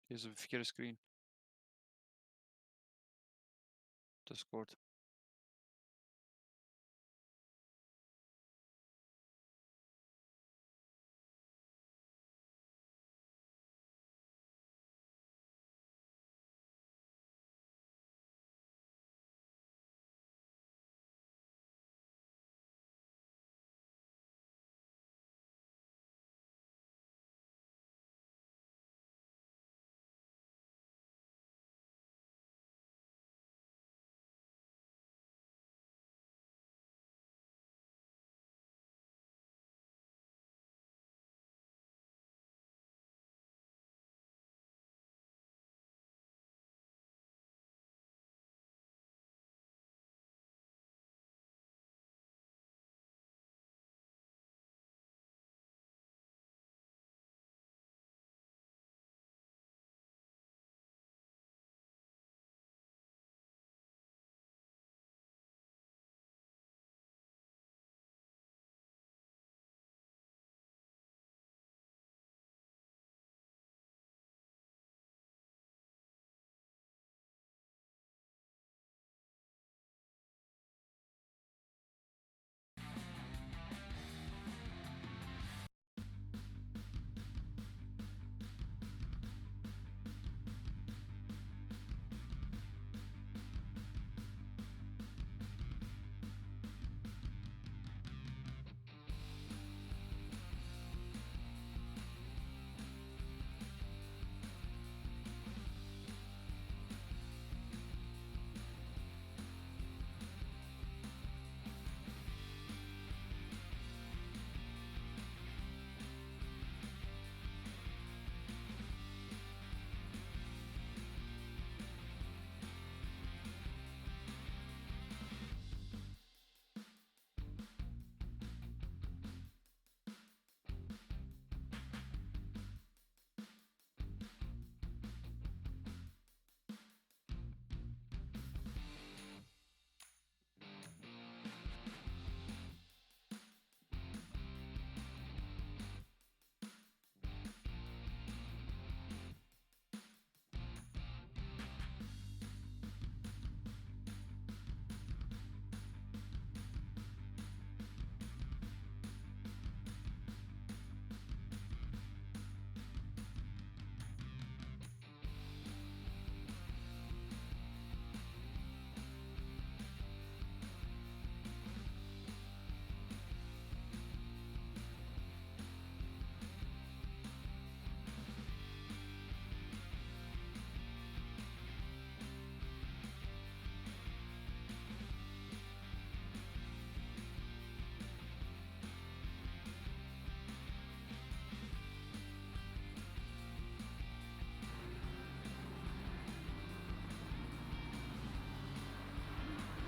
Here's a verkeerde screen. Discord.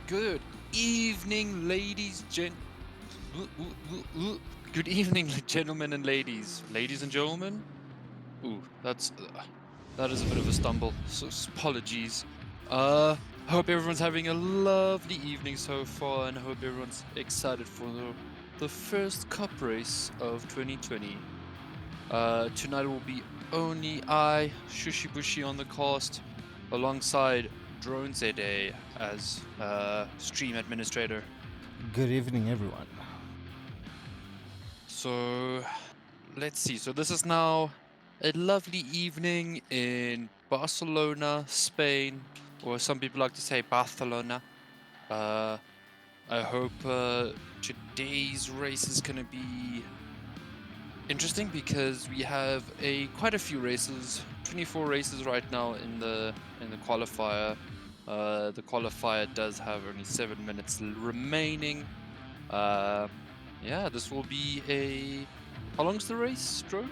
Good evening, ladies, Good evening, gentlemen and ladies. Ladies and gentlemen? Ooh, that is a bit of a stumble, so apologies. Hope everyone's having a lovely evening so far, and I hope everyone's excited for the first cup race of 2020. Tonight will be only I, Shushi Bushi, on the cast, alongside Drone ZA as stream administrator. Good evening, everyone. So, let's see. So this is now a lovely evening in Barcelona, Spain, or some people like to say Barcelona. I hope today's race is gonna be interesting because we have quite a few races, 24 races right now in the qualifier. The qualifier does have only 7 minutes remaining. Yeah, this will be a. How long's the race, Drew?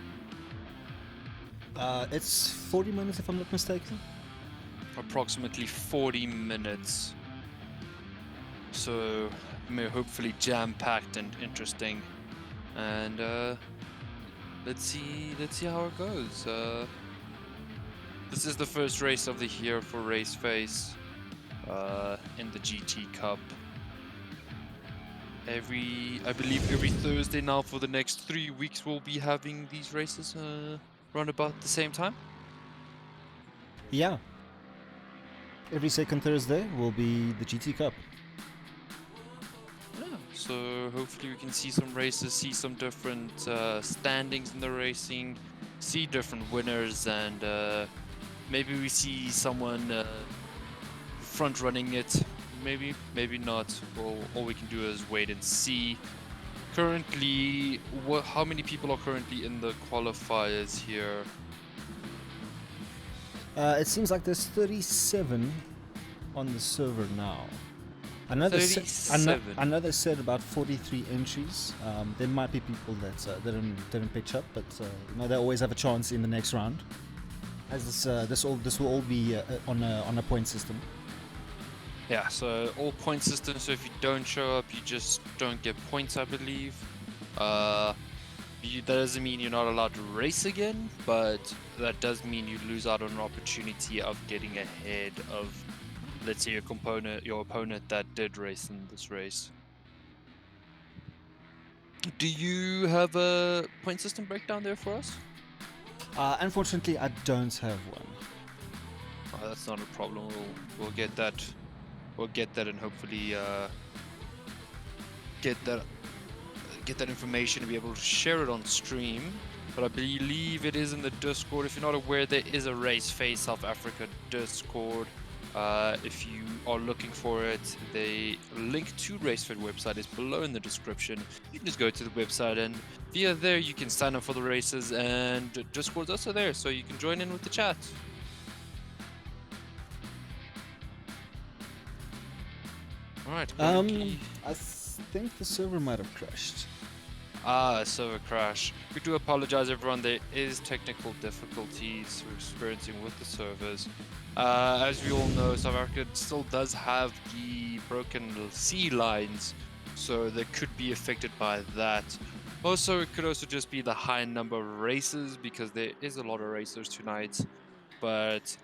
It's 40 minutes, if I'm not mistaken. Approximately 40 minutes. So, hopefully jam-packed and interesting. And let's see how it goes. This is the first race of the year for RaceFace in the GT Cup. I believe every Thursday now for the next 3 weeks we'll be having these races around about the same time. Yeah. Every second Thursday will be the GT Cup. Yeah, so hopefully we can see some races, see some different standings in the racing, see different winners, and maybe we see someone front running it. Maybe not. All we can do is wait and see. Currently, how many people are currently in the qualifiers here? It seems like there's 37 on the server now. I know they said, 37. I know they said about 43 entries. There might be people that didn't pitch up, but they always have a chance in the next round. As this will all be on a point system. Yeah, so all point system. So if you don't show up, you just don't get points, I believe. That doesn't mean you're not allowed to race again, but that does mean you lose out on an opportunity of getting ahead of, let's say, your opponent that did race in this race. Do you have a point system breakdown there for us? Unfortunately, I don't have one. Oh, that's not a problem. We'll get that. We'll get that and hopefully get that information to be able to share it on stream. But I believe it is in the Discord. If you're not aware, there is a RaceFace South Africa Discord. If you are looking for it, the link to RaceFace website is below in the description. You can just go to the website, and via there you can sign up for the races, and Discord's also there, so you can join in with the chat. Alright, I think the server might have crashed. Server crash. We do apologize, everyone. There is technical difficulties we're experiencing with the servers. As we all know, South Africa still does have the broken sea lines, so they could be affected by that. Also, it could also just be the high number of races, because there is a lot of racers tonight. But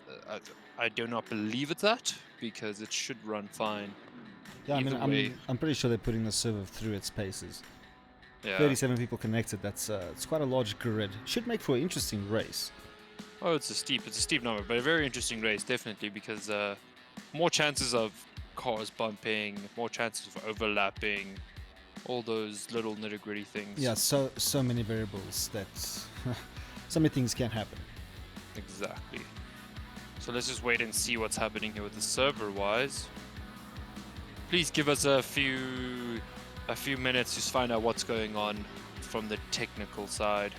I do not believe it's that, because it should run fine. Yeah, Either way. I'm pretty sure they're putting the server through its paces. Yeah. 37 people connected. That's it's quite a large grid. Should make for an interesting race. Oh, it's a steep number, but a very interesting race, definitely, because more chances of cars bumping, more chances of overlapping, all those little nitty-gritty things. Yeah, so many variables that so many things can happen. Exactly. So let's just wait and see what's happening here with the server-wise. Please give us a few minutes to find out what's going on from the technical side.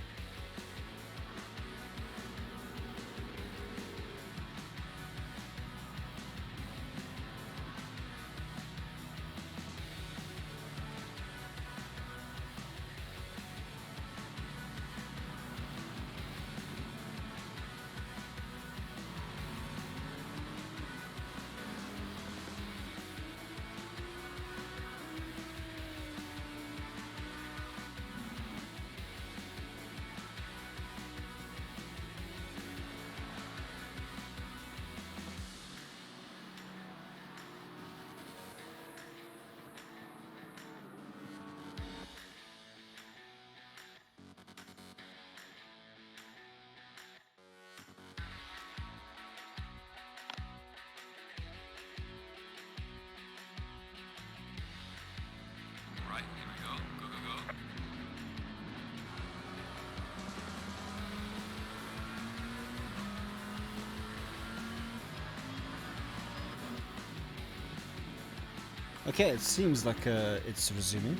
Okay, it seems like it's resuming.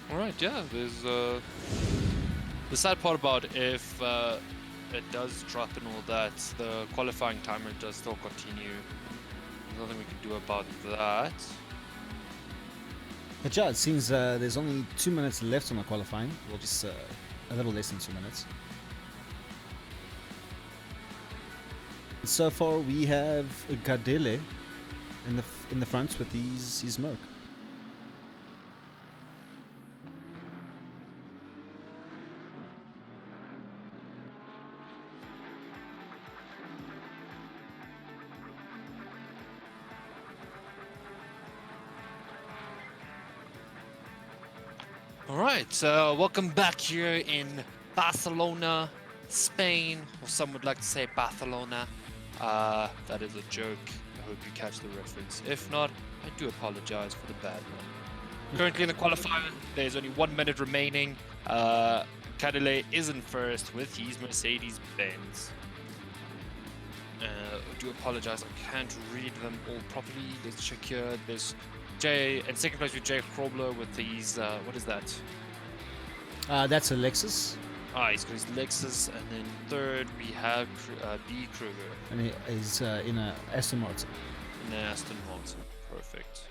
Alright, yeah, there's the sad part about if it does drop and all that, the qualifying timer does still continue. There's nothing we can do about that. But yeah, it seems there's only 2 minutes left on the qualifying. Well, just a little less than 2 minutes. So far, we have Gadele in the front with his Merc. Alright, welcome back here in Barcelona. Spain, or some would like to say Barcelona. That is a joke. I hope you catch the reference. If not, I do apologize for the bad one. Currently in the qualifier, there's only 1 minute remaining. Cadillac is in first with his Mercedes-Benz. I do apologize, I can't read them all properly. Let's check here. There's Jay, and second place with Jay Krobler with these, what is that? That's a Lexus. He's got his Lexus, and then third we have B. Kruger. And he is in a Aston Martin. In an Aston Martin, perfect.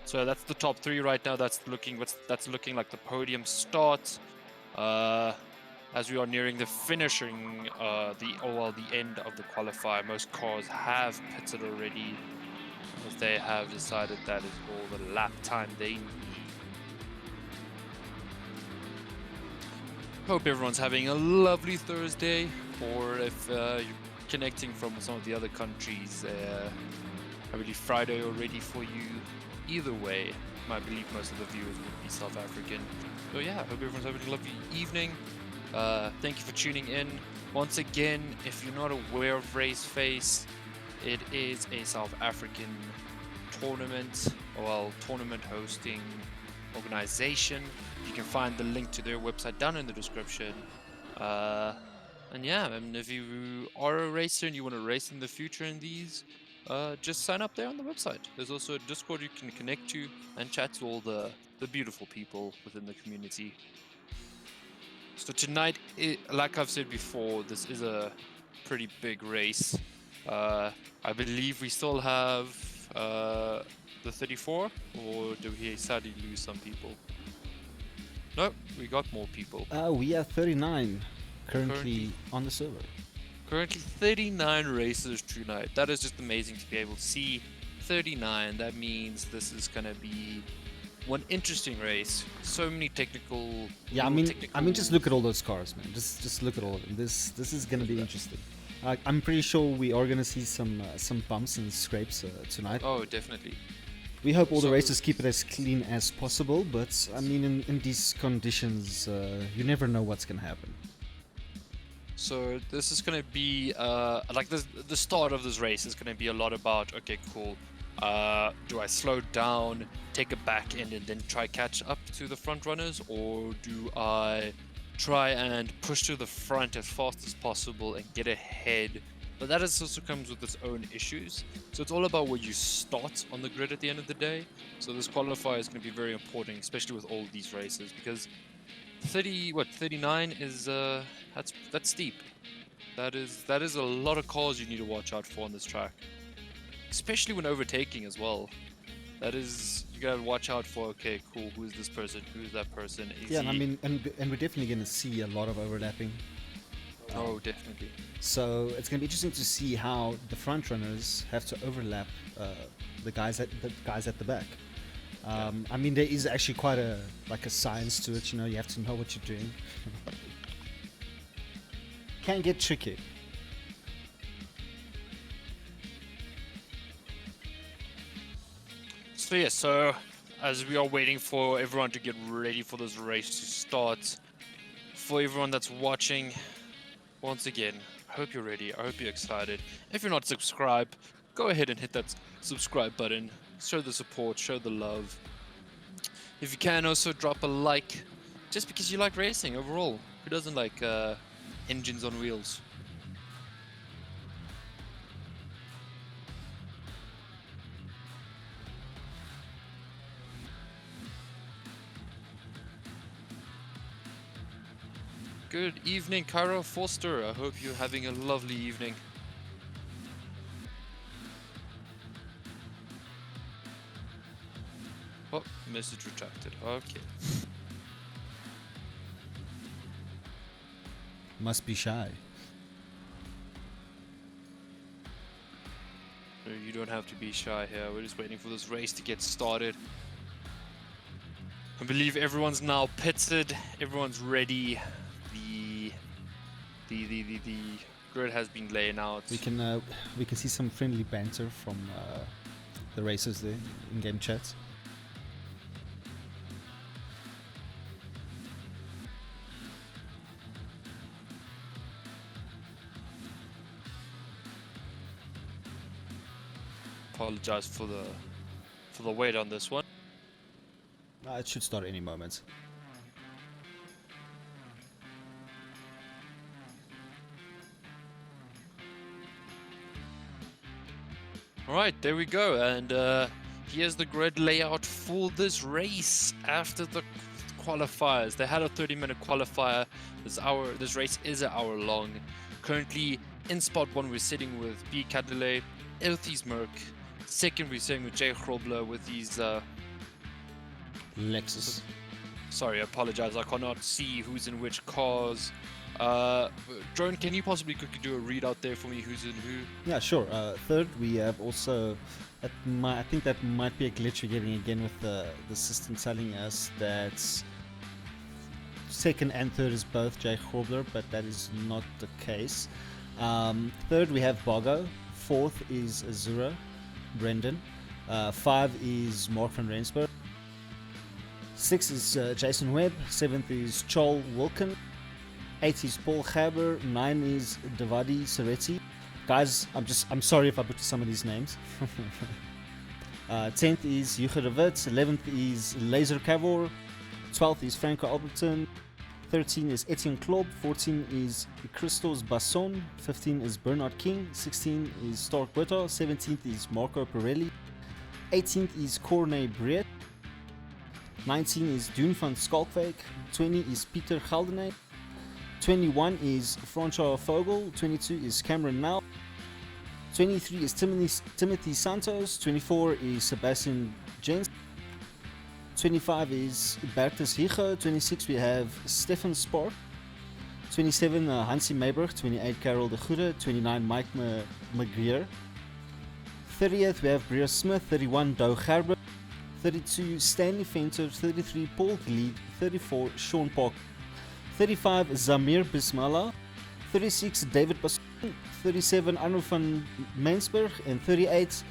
So that's the top three right now. That's looking like the podium start. As we are nearing the finishing, the end of the qualifier. Most cars have pitted already, as they have decided that is all the lap time they need. Hope everyone's having a lovely Thursday, or if you're connecting from some of the other countries, I believe Friday already for you. Either way, I believe most of the viewers would be South African. So yeah, hope everyone's having a lovely evening. Thank you for tuning in. Once again, if you're not aware of RaceFace, it is a South African tournament hosting organization. You can find the link to their website down in the description. And yeah, and if you are a racer and you want to race in the future in these, just sign up there on the website. There's also a Discord you can connect to and chat to all the beautiful people within the community. So tonight, like I've said before, this is a pretty big race. I believe we still have the 34, or do we sadly lose some people? No, we got more people. We are 39 currently on the server. Currently 39 racers tonight. That is just amazing to be able to see 39. That means this is going to be one interesting race. So many technical. Yeah, I mean, just look at all those cars, man. Just look at all of them. This is gonna be interesting. I'm pretty sure we are gonna see some bumps and scrapes tonight. Oh, definitely. We hope all the racers keep it as clean as possible, but I mean, in these conditions, you never know what's gonna happen. So this is gonna be like the start of this race is gonna be a lot about, okay, cool. Do I slow down, take a back end, and then try catch up to the front runners, or do I try and push to the front as fast as possible and get ahead? But that also comes with its own issues. So it's all about where you start on the grid at the end of the day. So this qualifier is going to be very important, especially with all these races, because 39 is that's steep. That is a lot of cars you need to watch out for on this track, especially when overtaking as well. That is, you gotta watch out for. Okay, cool. Who is this person? Who is that person? Yeah, I mean, and we're definitely gonna see a lot of overlapping. Oh, definitely. So it's gonna be interesting to see how the front runners have to overlap the guys at the back. I mean, there is actually quite a science to it. You know, you have to know what you're doing. Can get tricky. So yeah, so as we are waiting for everyone to get ready for this race to start, for everyone that's watching, once again, I hope you're ready. I hope you're excited. If you're not subscribed, go ahead and hit that subscribe button. Show the support, show the love. If you can, also drop a like, just because you like racing overall. Who doesn't like engines on wheels? Good evening, Kyra Foster. I hope you're having a lovely evening. Oh, message retracted. Okay. Must be shy. No, you don't have to be shy here. We're just waiting for this race to get started. I believe everyone's now pitted. Everyone's ready. The grid has been laid out. We can see some friendly banter from the racers there in game chats. apologize for the wait on this one. It should start any moment. Alright, there we go, and here's the grid layout for this race after the qualifiers. They had a 30-minute qualifier. This race is an hour long. Currently in spot 1 we're sitting with B. Cadillac, Elthies Merc. Second we're sitting with Jay Grobler with these Lexus. Sorry, I apologize, I cannot see who's in which cars. Drone, can you possibly quickly do a readout there for me, who's in who? Yeah, sure. Third, we have also, I think that might be a glitch we're getting again with the system telling us that second and third is both Jay Grobler, but that is not the case. Third, we have Bogo. Fourth is Azura, Brendan. 5 is Mark van Rensburg. 6 is Jason Webb. 7th is Chol Wilkin. 8 is Paul Haber. 9 is Davadi Sereti. Guys, I'm sorry if I butcher some of these names. 10th is Juge de Wit. 11th is Laser Cavor. 12th is Franco Alberton. 13 is Etienne Klob. 14 is Christos Basson. 15 is Bernard King. 16 is Stark Butter. 17th is Marco Pirelli. 18th is Corne Briet. 19 is Dune van Skalkwijk. 20 is Pieter Geldenay. 21 is Francois Vogel. 22 is Cameron Nell. 23 is Timothy Santos. 24 is Sebastian Jens. 25 is Bertus Higo. 26 we have Stefan Spark. 27 Hansi Mayberg. 28 Carol de Goede. 29 Mike McGreer. 30th we have Bria Smith. 31 Doug Gerber. 32 Stanley Fenter. 33 Paul Gleed. 34 Sean Park. 35 Zamir Bismillah. 36 David Basson. 37 Arno van Mensberg. And 38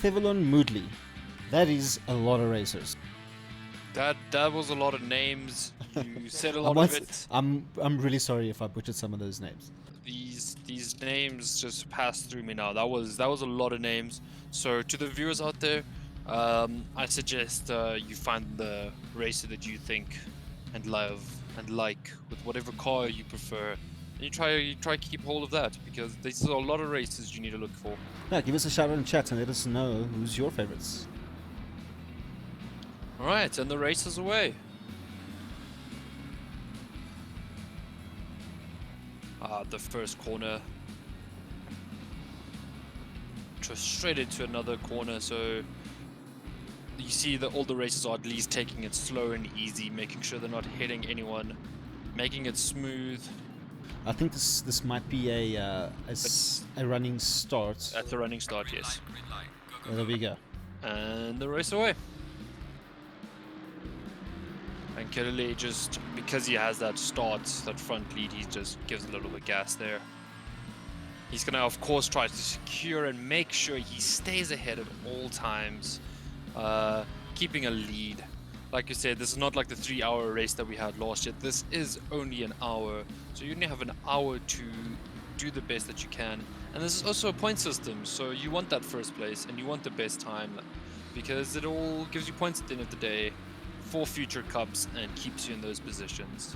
Thevelon Moodley. That is a lot of racers. That was a lot of names. You said a lot of it. I'm really sorry if I butchered some of those names. These names just passed through me now. That was a lot of names. So to the viewers out there, I suggest you find the racer that you think and love and like with whatever car you prefer, and you try to keep hold of that, because there's a lot of races you need to look for. Yeah, give us a shout out in chat and let us know who's your favorites. Alright, and the race is away. The first corner. Just straight into another corner, so you see that all the racers are at least taking it slow and easy, making sure they're not hitting anyone, making it smooth. I think this might be a running start. At the running start, yes. Well, there we go. And the race away. And Kelly, just because he has that front lead, he just gives a little bit of gas there. He's gonna, of course, try to secure and make sure he stays ahead at all times, keeping a lead. Like you said, this is not like the 3-hour race that we had last year. This is only an hour, so you only have an hour to do the best that you can. And this is also a point system, so you want that first place and you want the best time, because it all gives you points at the end of the day for future cups and keeps you in those positions.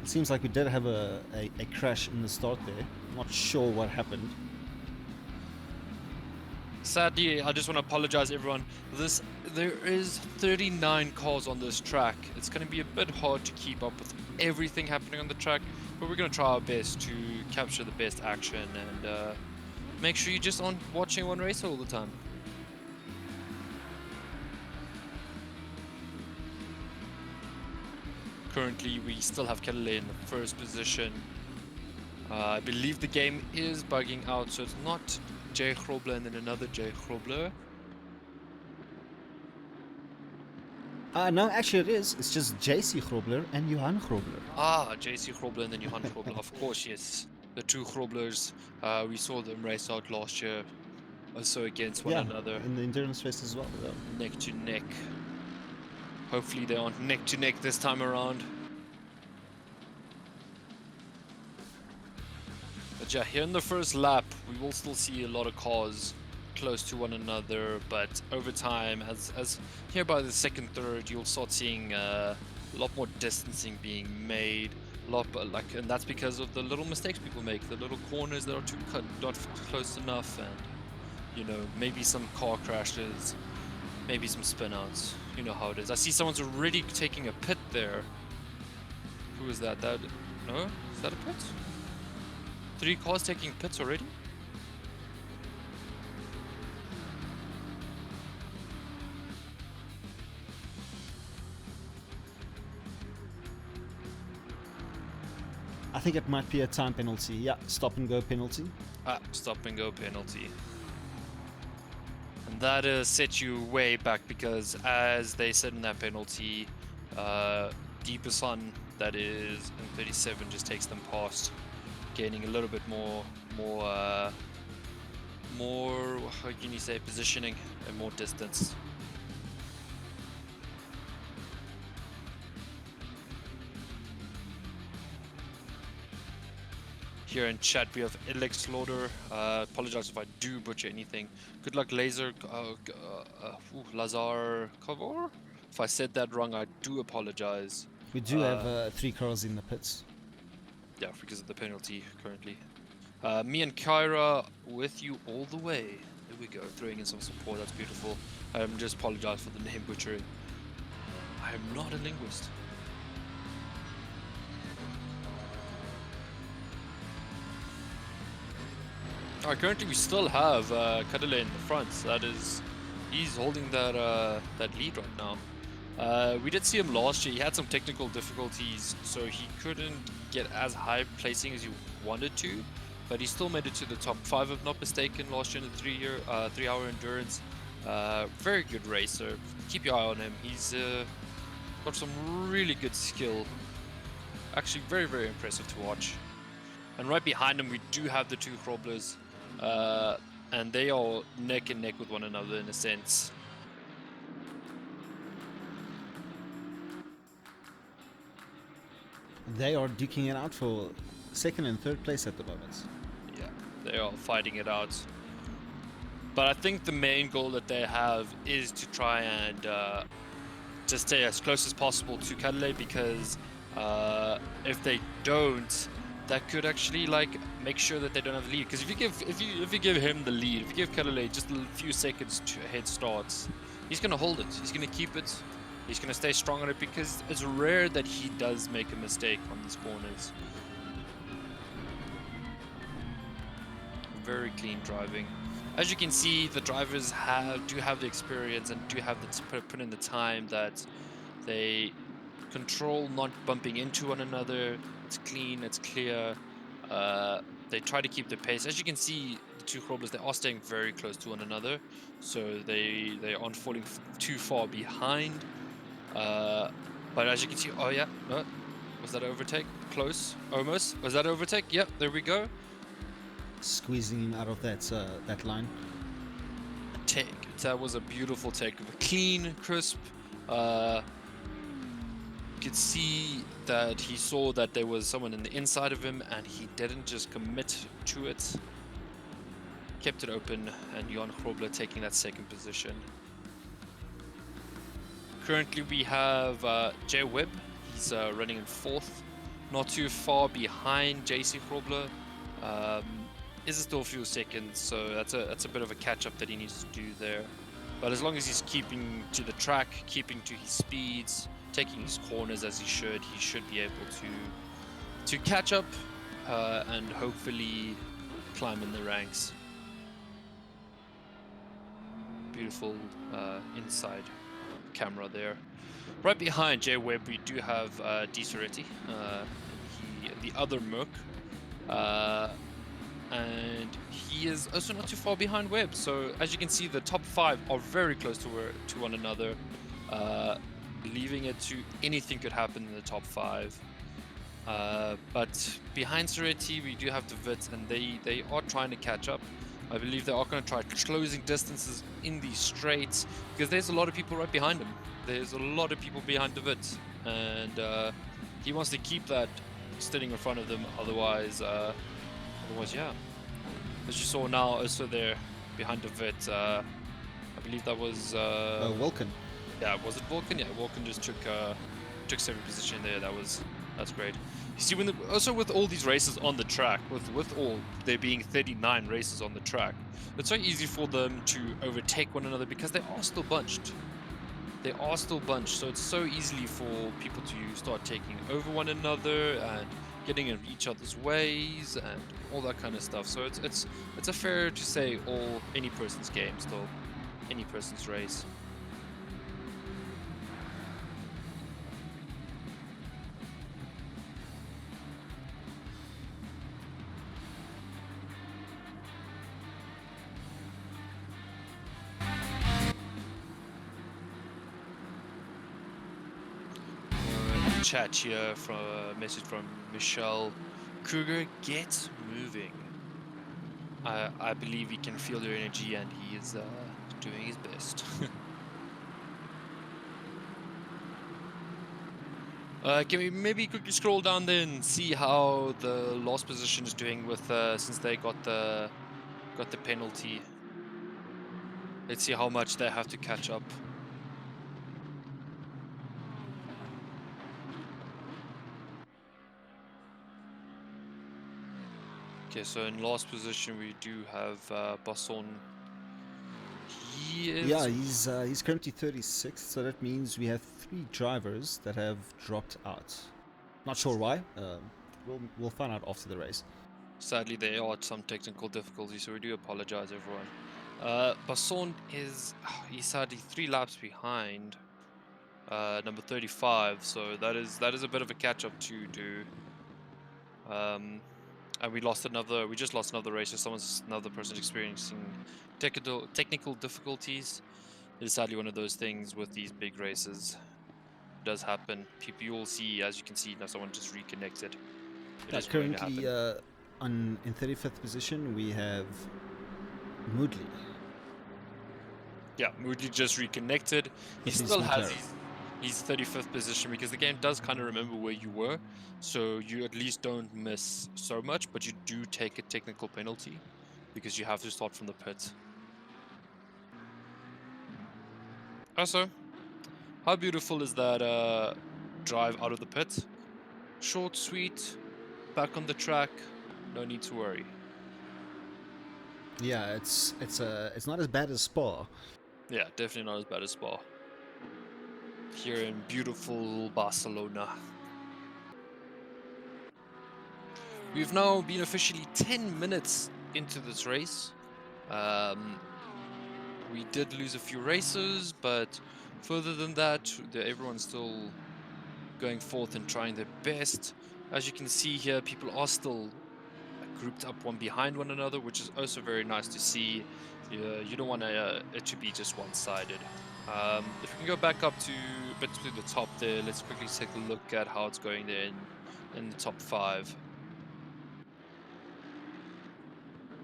It seems like we did have a crash in the start there. Not sure what happened. Sadly, I just want to apologize, everyone. There is 39 cars on this track. It's going to be a bit hard to keep up with everything happening on the track, but we're going to try our best to capture the best action and make sure you just aren't watching one race all the time. Currently, we still have Kelly in the first position. I believe the game is bugging out, so it's not Jay Grobler and then another Jay Grobler. No, actually it is. It's just JC Grobler and Johan Grobler. Ah, JC Grobler and then Johan Grobler. Of course, yes. The two Groblers, we saw them race out last year, also against one another. In the endurance race as well. Neck to neck. Hopefully they aren't neck to neck this time around. But yeah, here in the first lap, we will still see a lot of cars close to one another, but over time, as here by the second, third, you'll start seeing a lot more distancing being made. And that's because of the little mistakes people make, the little corners that are not close enough, and you know, maybe some car crashes, maybe some spin outs. You know how it is. I see someone's already taking a pit there. Who is that? No? Is that a pit? 3 cars taking pits already? I think it might be a time penalty. Yeah, stop and go penalty. Stop and go penalty. And that sets you way back because, as they said in that penalty, Deeper Sun, that is in 37, just takes them past, gaining a little bit more, how can you say, positioning and more distance. Here in chat we have Alex Slaughter. Apologize if I do butcher anything. Good luck, Lazar Kovor. If I said that wrong, I do apologize. We do have 3 cars in the pits. Yeah, because of the penalty currently. Me and Kyra with you all the way. There we go, throwing in some support. That's beautiful. Just apologize for the name butchering. I am not a linguist. Alright, currently we still have Kadele in the front. He's holding that lead right now. We did see him last year. He had some technical difficulties, so he couldn't get as high placing as he wanted to, but he still made it to the top 5, if not mistaken, last year in the 3-hour endurance. Very good racer. Keep your eye on him. He's got some really good skill. Actually, very, very impressive to watch. And right behind him, we do have the 2 Chrobblers. And they are neck and neck with one another in a sense. They are duking it out for 2nd and 3rd place at the moment. Yeah, they are fighting it out. But I think the main goal that they have is to try and just stay as close as possible to Kadele, because if they don't, that could actually make sure that they don't have the lead. Because if you give him the lead, if you give Kadele just a few seconds to head starts, he's gonna hold it. He's gonna keep it. He's gonna stay strong on it, because it's rare that he does make a mistake on these corners. Very clean driving. As you can see, the drivers do have the experience and do have put in the time that they control not bumping into one another. It's clean, it's clear. They try to keep the pace. As you can see, the 2 Chrobblers, they are staying very close to one another, so they aren't falling too far behind. But as you can see, oh yeah, no, was that overtake? Close, almost. Was that overtake? Yep, there we go. Squeezing him out of that line. Take. That was a beautiful take. Clean, crisp. You could see that he saw that there was someone in the inside of him, and he didn't just commit to it. Kept it open, and Jan Chrobler taking that 2nd position. Currently we have Jay Webb. He's running in 4th, not too far behind JC Chrobler. Is still a few seconds, so that's a bit of a catch-up that he needs to do there. But as long as he's keeping to the track, keeping to his speeds, taking his corners as he should be able to catch up and hopefully climb in the ranks. Beautiful inside camera there. Right behind Jay Webb, we do have D. Soretti, the other Merc. And he is also not too far behind Webb. So as you can see, the top 5 are very close to one another, leaving it to anything could happen in the top 5. But behind Soretti, we do have the Vit, and they are trying to catch up. I believe they are going to try closing distances in these straights, because there's a lot of people right behind him. There's a lot of people behind the Vit, and he wants to keep that sitting in front of them. Otherwise, It was, yeah. As you saw now, also there behind the vet, I believe that was Vulcan. yeah, was it Vulcan? Yeah, Vulcan just took 7th position there. That's great. You see, also with all these races on the track, with all there being 39 races on the track, it's so easy for them to overtake one another because they are still bunched. They are still bunched, so it's so easily for people to start taking over one another and getting in each other's ways and all that kind of stuff. So it's a fair to say any person's game still, any person's race. Chat here from a message from Michelle Kruger. Get moving. I believe he can feel your energy and he is doing his best. Can we maybe quickly scroll down there and see how the last position is doing with since they got the penalty. Let's see how much they have to catch up. Okay, so in last position we do have Basson. Yeah, he's currently 36th, so that means we have 3 drivers that have dropped out. Not sure why. We'll find out after the race. Sadly, there are some technical difficulties, so we do apologize, everyone. Basson he's sadly 3 laps behind number 35, so that is a bit of a catch-up to do. And we just lost another race, so another person experiencing technical difficulties. It is sadly one of those things with these big races. It does happen. People, you will see, as you can see now, someone just reconnected. It is going to Currently, happen. in 35th position, we have Moodley. Yeah, Moodley just reconnected. He still has his 35th position because the game does kind of remember where you were, so you at least don't miss so much, but you do take a technical penalty because you have to start from the pit. Also, how beautiful is that drive out of the pit? Short, sweet, back on the track, no need to worry. Yeah, it's not as bad as Spa. Yeah, definitely not as bad as Spa. Here in beautiful Barcelona. We've now been officially 10 minutes into this race. We did lose a few races, but further than that, everyone's still going forth and trying their best. As you can see here, people are still grouped up one behind one another, which is also very nice to see. You don't want it to be just one-sided. If we can go back up to a bit to the top there, let's quickly take a look at how it's going there in the top 5.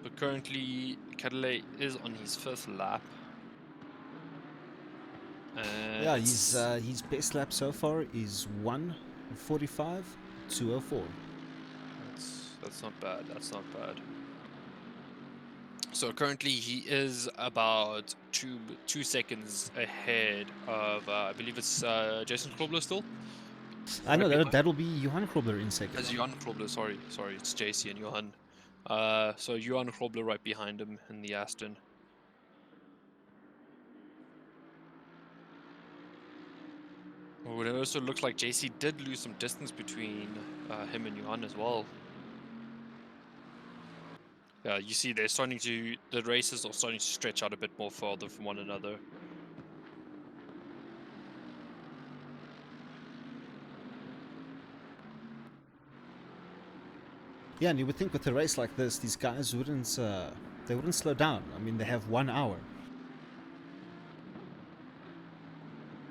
So currently, Cadillac is on his 5th lap. Yeah, his best lap so far is 1:45.204. That's not bad. That's not bad. So currently he is about two seconds ahead of I believe it's Jason Krobler still. I know that'll be Johan Krobler in second. As Johan Krobler, sorry, it's JC and Johan. So Johan Krobler right behind him in the Aston. Oh, it also looks like JC did lose some distance between him and Johan as well. Yeah, you see the races are starting to stretch out a bit more further from one another. Yeah, and you would think with a race like this, these guys wouldn't slow down. I mean, they have 1 hour.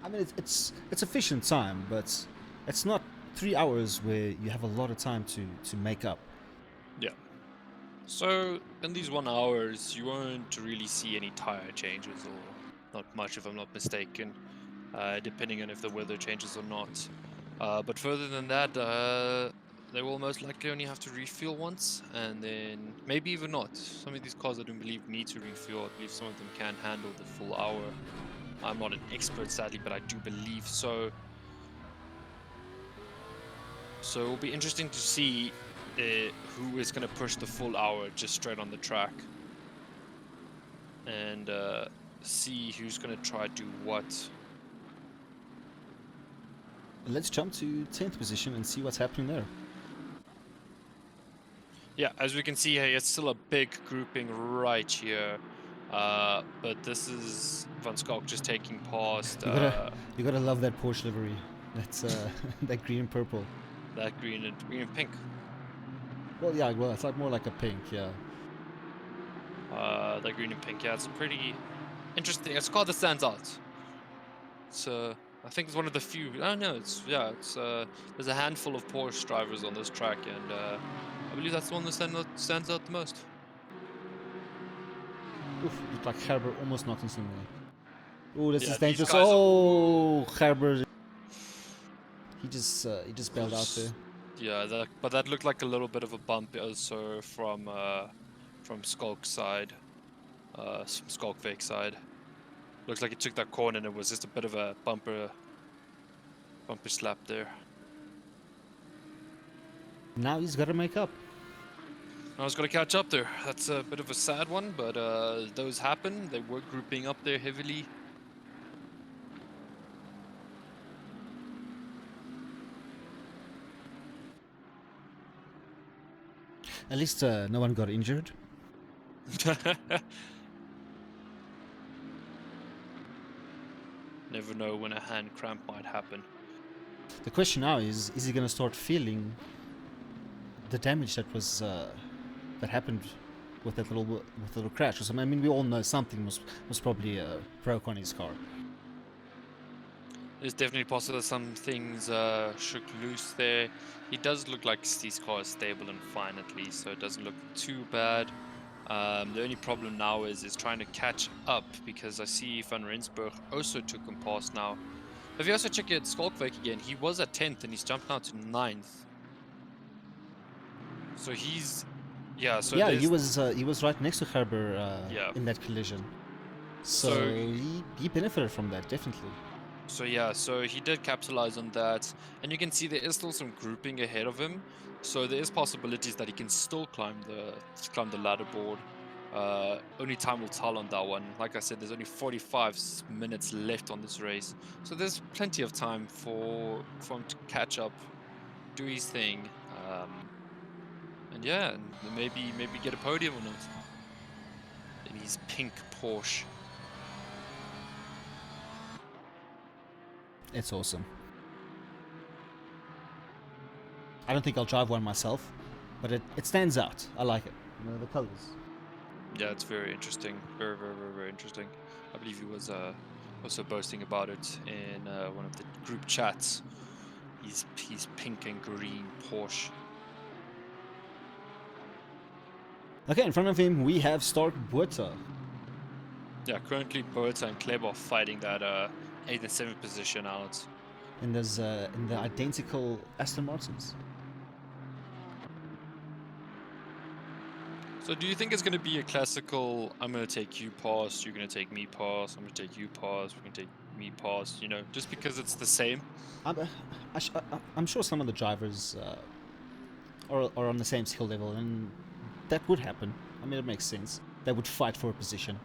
I mean, it's efficient time, but it's not 3 hours where you have a lot of time to make up. Yeah. So in these 1 hours, you won't really see any tire changes, or not much, if I'm not mistaken, depending on if the weather changes or not. But further than that, they will most likely only have to refuel once, and then maybe even not. Some of these cars I don't believe need to refuel. I believe some of them can handle the full hour. I'm not an expert, sadly, but I do believe so. So it will be interesting to see who is going to push the full hour just straight on the track. And see who's going to try to do what. Let's jump to 10th position and see what's happening there. Yeah, as we can see here, it's still a big grouping right here. But this is Van Skalk just taking past You gotta love that Porsche livery. That's that green and purple. that green and pink. Well, yeah, well, it's like more like a pink, yeah. That green and pink, yeah, it's pretty interesting. It's a car that stands out. It's I think it's one of the few. Oh no, it's there's a handful of Porsche drivers on this track, and I believe that's the one that stands out the most. Oof, looked like Herber almost knocked into something. Oh, this Yeah, is these dangerous. guys Oh, Herber. He just bailed out there. Yeah, but that looked like a little bit of a bump also from Skulk's side, Skulkvik side. Looks like he took that corner and it was just a bit of a bumper slap there. Now he's got to make up. I was gonna catch up there. That's a bit of a sad one, but those happen. They were grouping up there heavily. At least no one got injured. Never know when a hand cramp might happen. The question now is he going to start feeling the damage that was that happened with that little crash or something? I mean, we all know something was probably broke on his car. It's definitely possible that some things shook loose there. He does look like his car is stable and fine at least, so it doesn't look too bad. The only problem now is trying to catch up, because I see Van Rensburg also took him past now. If you also check at Skalkvik again, he was at 10th and he's jumped now to 9th. So he's... Yeah, so yeah, he was right next to Herber in that collision. So he benefited from that, definitely. So yeah, so he did capitalize on that, and you can see there is still some grouping ahead of him. So there is possibilities that he can still climb the ladder board. Only time will tell on that one. Like I said, there's only 45 minutes left on this race, so there's plenty of time for him to catch up, do his thing, and yeah, and maybe get a podium or not in his pink Porsche. It's awesome. I don't think I'll drive one myself, but it stands out. I like it. You know, the colors. Yeah, it's very interesting. Very, very, very, very interesting. I believe he was also boasting about it in one of the group chats. He's pink and green Porsche. Okay, in front of him we have Stark Buerta. Yeah, currently Buerta and Kleb are fighting that 8th and 7th position out. In the identical Aston Martins. So do you think it's going to be a classical, I'm going to take you past, you're going to take me past, I'm going to take you past, we're going to take me past, you know, just because it's the same? I'm sure some of the drivers are on the same skill level, and that would happen. I mean, it makes sense. They would fight for a position.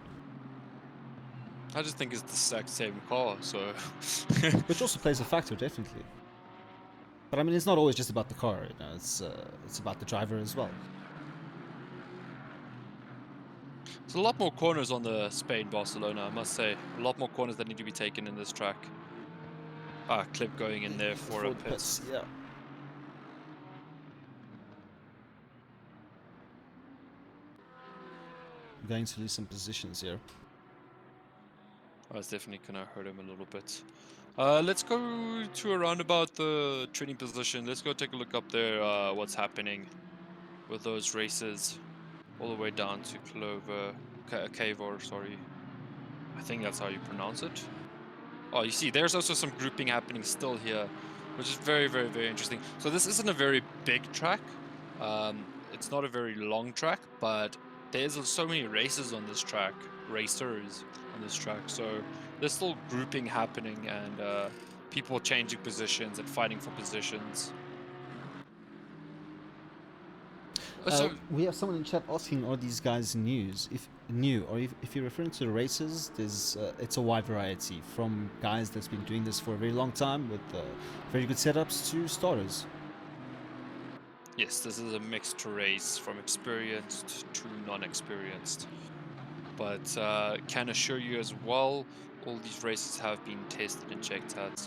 I just think it's the exact same car, so... Which also plays a factor, definitely. But I mean, it's not always just about the car, you know, it's about the driver as well. There's a lot more corners on the Spain-Barcelona, I must say. A lot more corners that need to be taken in this track. Clip going in there for a pit. Yeah. Going to lose some positions here. That's definitely going to hurt him a little bit. Let's go to around about the training position. Let's go take a look up there, what's happening with those races. All the way down to Cavor, sorry. I think that's how you pronounce it. Oh, you see, there's also some grouping happening still here. which is very, very, very interesting. So this isn't a very big track. It's not a very long track, but there's so many races on this track, racers on this track. So there's still grouping happening and people changing positions and fighting for positions. So We have someone in chat asking, are these guys new, or if you're referring to the races, it's a wide variety from guys that's been doing this for a very long time with very good setups to starters. yes, this is a mixed race from experienced to non-experienced. But can assure you as well, all these races have been tested and checked out.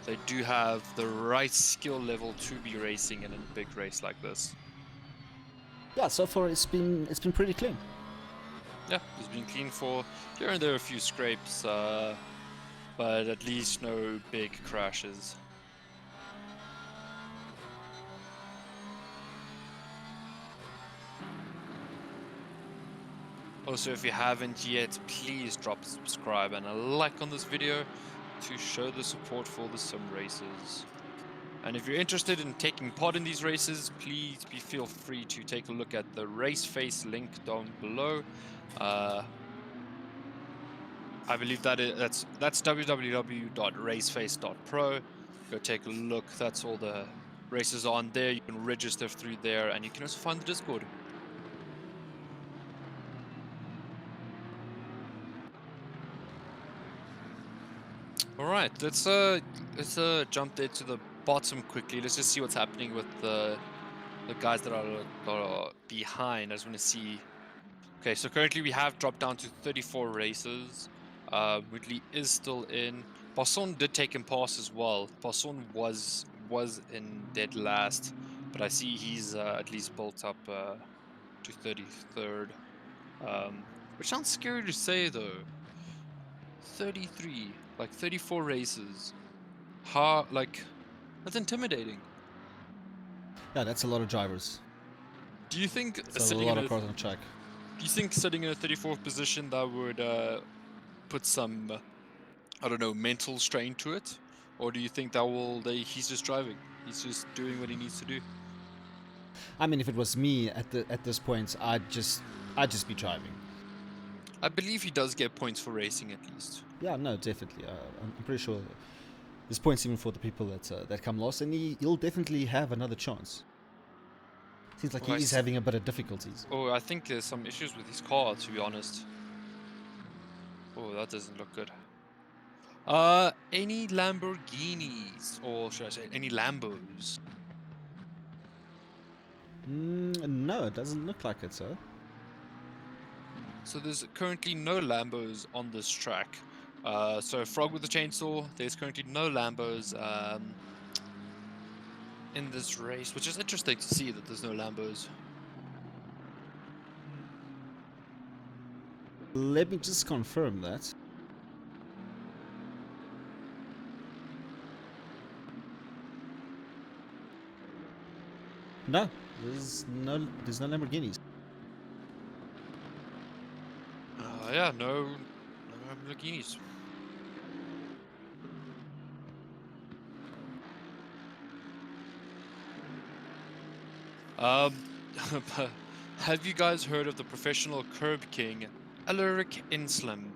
They do have the right skill level to be racing in a big race like this. Yeah, so far it's been pretty clean. Yeah, it's been clean for here and there a few scrapes, but at least no big crashes. Also, if you haven't yet, please drop a subscribe and a like on this video to show the support for the sim races. And if you're interested in taking part in these races, please feel free to take a look at the RaceFace link down below. I believe that's www.raceface.pro. Go take a look. That's all the races on there. You can register through there, and you can also find the Discord. All right, let's jump there to the bottom quickly. Let's just see what's happening with the guys that are behind. I just want to see. Okay, so currently we have dropped down to 34 races. Ridley is still in. Barcelona did take him past as well. Barcelona was in dead last, but I see he's at least built up to 33rd. Which sounds scary to say though. 33, like 34 races. That's intimidating. Yeah, that's a lot of drivers. Do you think It's a sitting lot in of cars on the track. do you think sitting in a 34th position that would put some I don't know, mental strain to it, or do you think he's just driving, he's just doing what he needs to do? I mean, if it was me at this point, I'd just be driving. I believe he does get points for racing at least. Yeah, no, definitely. I'm pretty sure there's points even for the people that come last, and he'll definitely have another chance. Seems like he is having a bit of difficulties. Oh, I think there's some issues with his car, to be honest. Oh, that doesn't look good. Any Lamborghinis, or should I say any Lambos? No, it doesn't look like it, sir. So there's currently no Lambos on this track. So Frog with the Chainsaw, there's currently no Lambos in this race, which is interesting to see that there's no Lambos. Let me just confirm that. No, there's no Lamborghinis. Yeah, no Lamborghinis. Have you guys heard of the professional curb king, Alaric Inslam?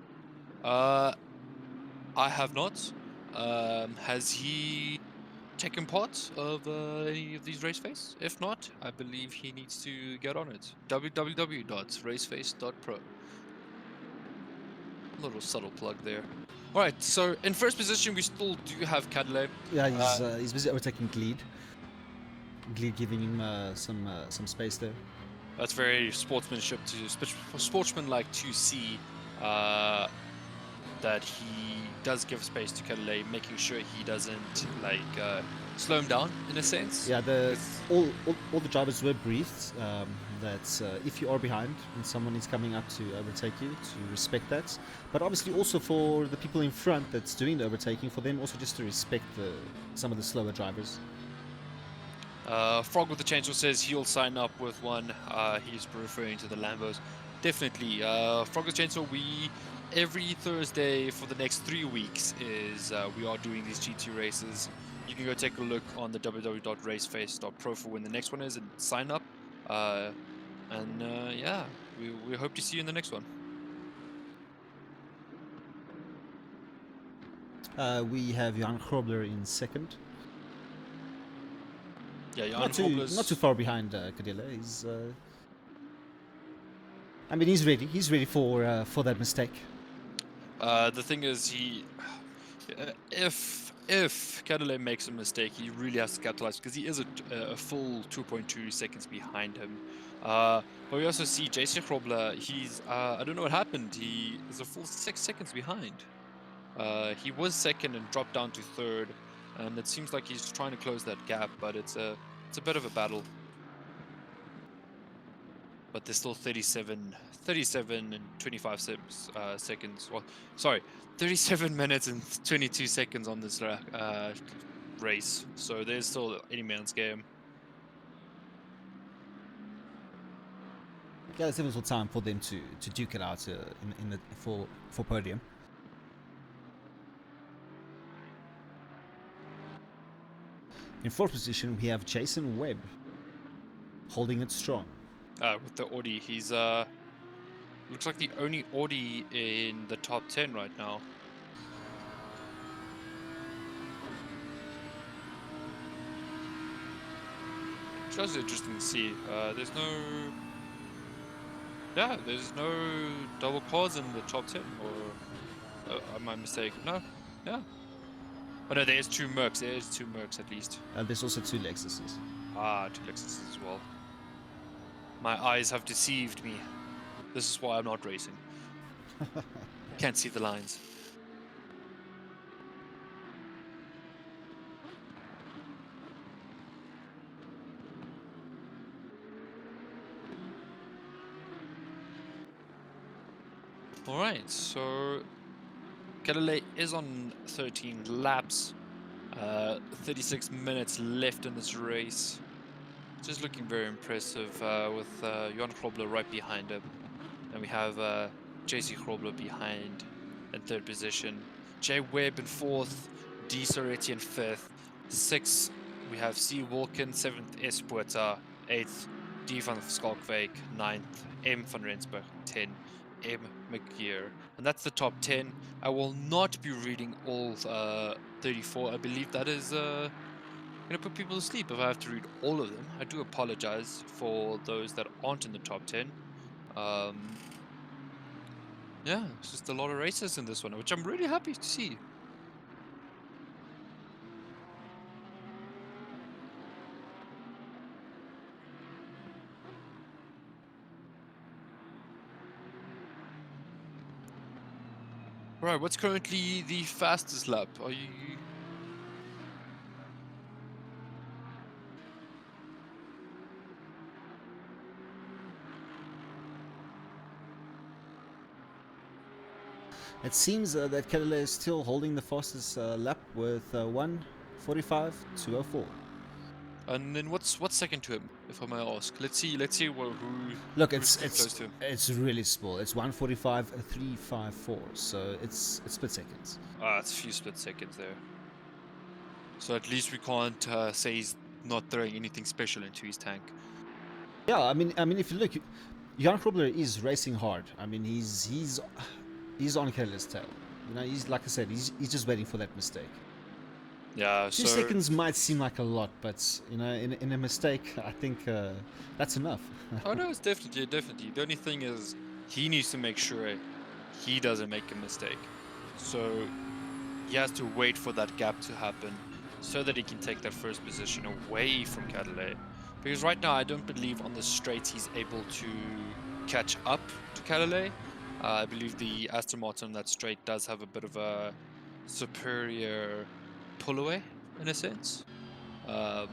I have not. Has he taken part of any of these RaceFace? If not, I believe he needs to get on it. www.RaceFace.Pro. Little subtle plug there. All right, so in first position we still do have Cadillac. Yeah, he's busy overtaking Gleed. Gleed giving him some space there. That's very sportsmanlike to see that he does give space to Cadillac, making sure he doesn't slow him down in a sense. Yeah, all the drivers were briefed that if you are behind and someone is coming up to overtake you, to respect that. But obviously also for the people in front that's doing the overtaking, for them also just to respect some of the slower drivers. Frog with the Chainsaw says he'll sign up with one. He's referring to the Lambos. Definitely. Frog with the Chainsaw, every Thursday for the next 3 weeks we are doing these GT races. you can go take a look on the www.RaceFace.Pro for when the next one is and sign up. Yeah, we hope to see you in the next one. We have Jan Grobler in second. Yeah, Jan Not too far behind Cadilla. He's I mean, he's ready. He's ready for that mistake. The thing is, if Cadillac makes a mistake, he really has to capitalize because he is a full 2.2 seconds behind him. But we also see JC Grobler. He's I don't know what happened. He is a full 6 seconds behind. He was second and dropped down to third, and it seems like he's trying to close that gap, but it's a bit of a battle. But there's still 37 and 25 seconds. Well, sorry, 37 minutes and 22 seconds on this race. So there's still any man's game. Yeah, there's still time for them to duke it out for podium. In fourth position, we have Jason Webb, holding it strong. With the Audi, he's looks like the only Audi in the top 10 right now. Which was interesting to see. There's no double quads in the top 10, or am I mistaken? No, yeah. Oh no, there's two Mercs. There's two Mercs at least. There's also two Lexuses. Ah, two Lexuses as well. My eyes have deceived me. This is why I'm not racing. Can't see the lines. Alright, so Cadillac is on 13 laps. 36 minutes left in this race. Just looking very impressive with Jan Grobler right behind him. And we have JC Grobler behind in third position. Jay Webb in fourth. D. Soretti in fifth. Sixth, we have C. Wilkin. Seventh, S. Puerta. Eighth, D. van Skalkwyk. Ninth, M. van Rensburg. 10, M. McGear. And that's the top 10. I will not be reading all 34. I believe that is going to put people to sleep if I have to read all of them. I do apologize for those that aren't in the top 10. Yeah, it's just a lot of races in this one, which I'm really happy to see. Right, what's currently the fastest lap? Are you... It seems that Cadillac is still holding the fastest lap with 1:45.204. And then what's second to him, if I may ask? Let's see who. Look, who's close to him. it's really small. It's 1:45.354. So it's split seconds. It's a few split seconds there. So at least we can't say he's not throwing anything special into his tank. Yeah, I mean, if you look, Jan Grobler is racing hard. I mean, he's on Cadillac's tail. You know, he's like I said, he's just waiting for that mistake. Yeah, 2 seconds might seem like a lot, but you know, in a mistake, I think that's enough. Oh no, it's definitely. The only thing is, he needs to make sure he doesn't make a mistake. So he has to wait for that gap to happen, so that he can take that first position away from Cadillac. Because right now, I don't believe on the straights he's able to catch up to Cadillac. I believe the Aston Martin on that straight does have a bit of a superior pull away, in a sense. Yeah,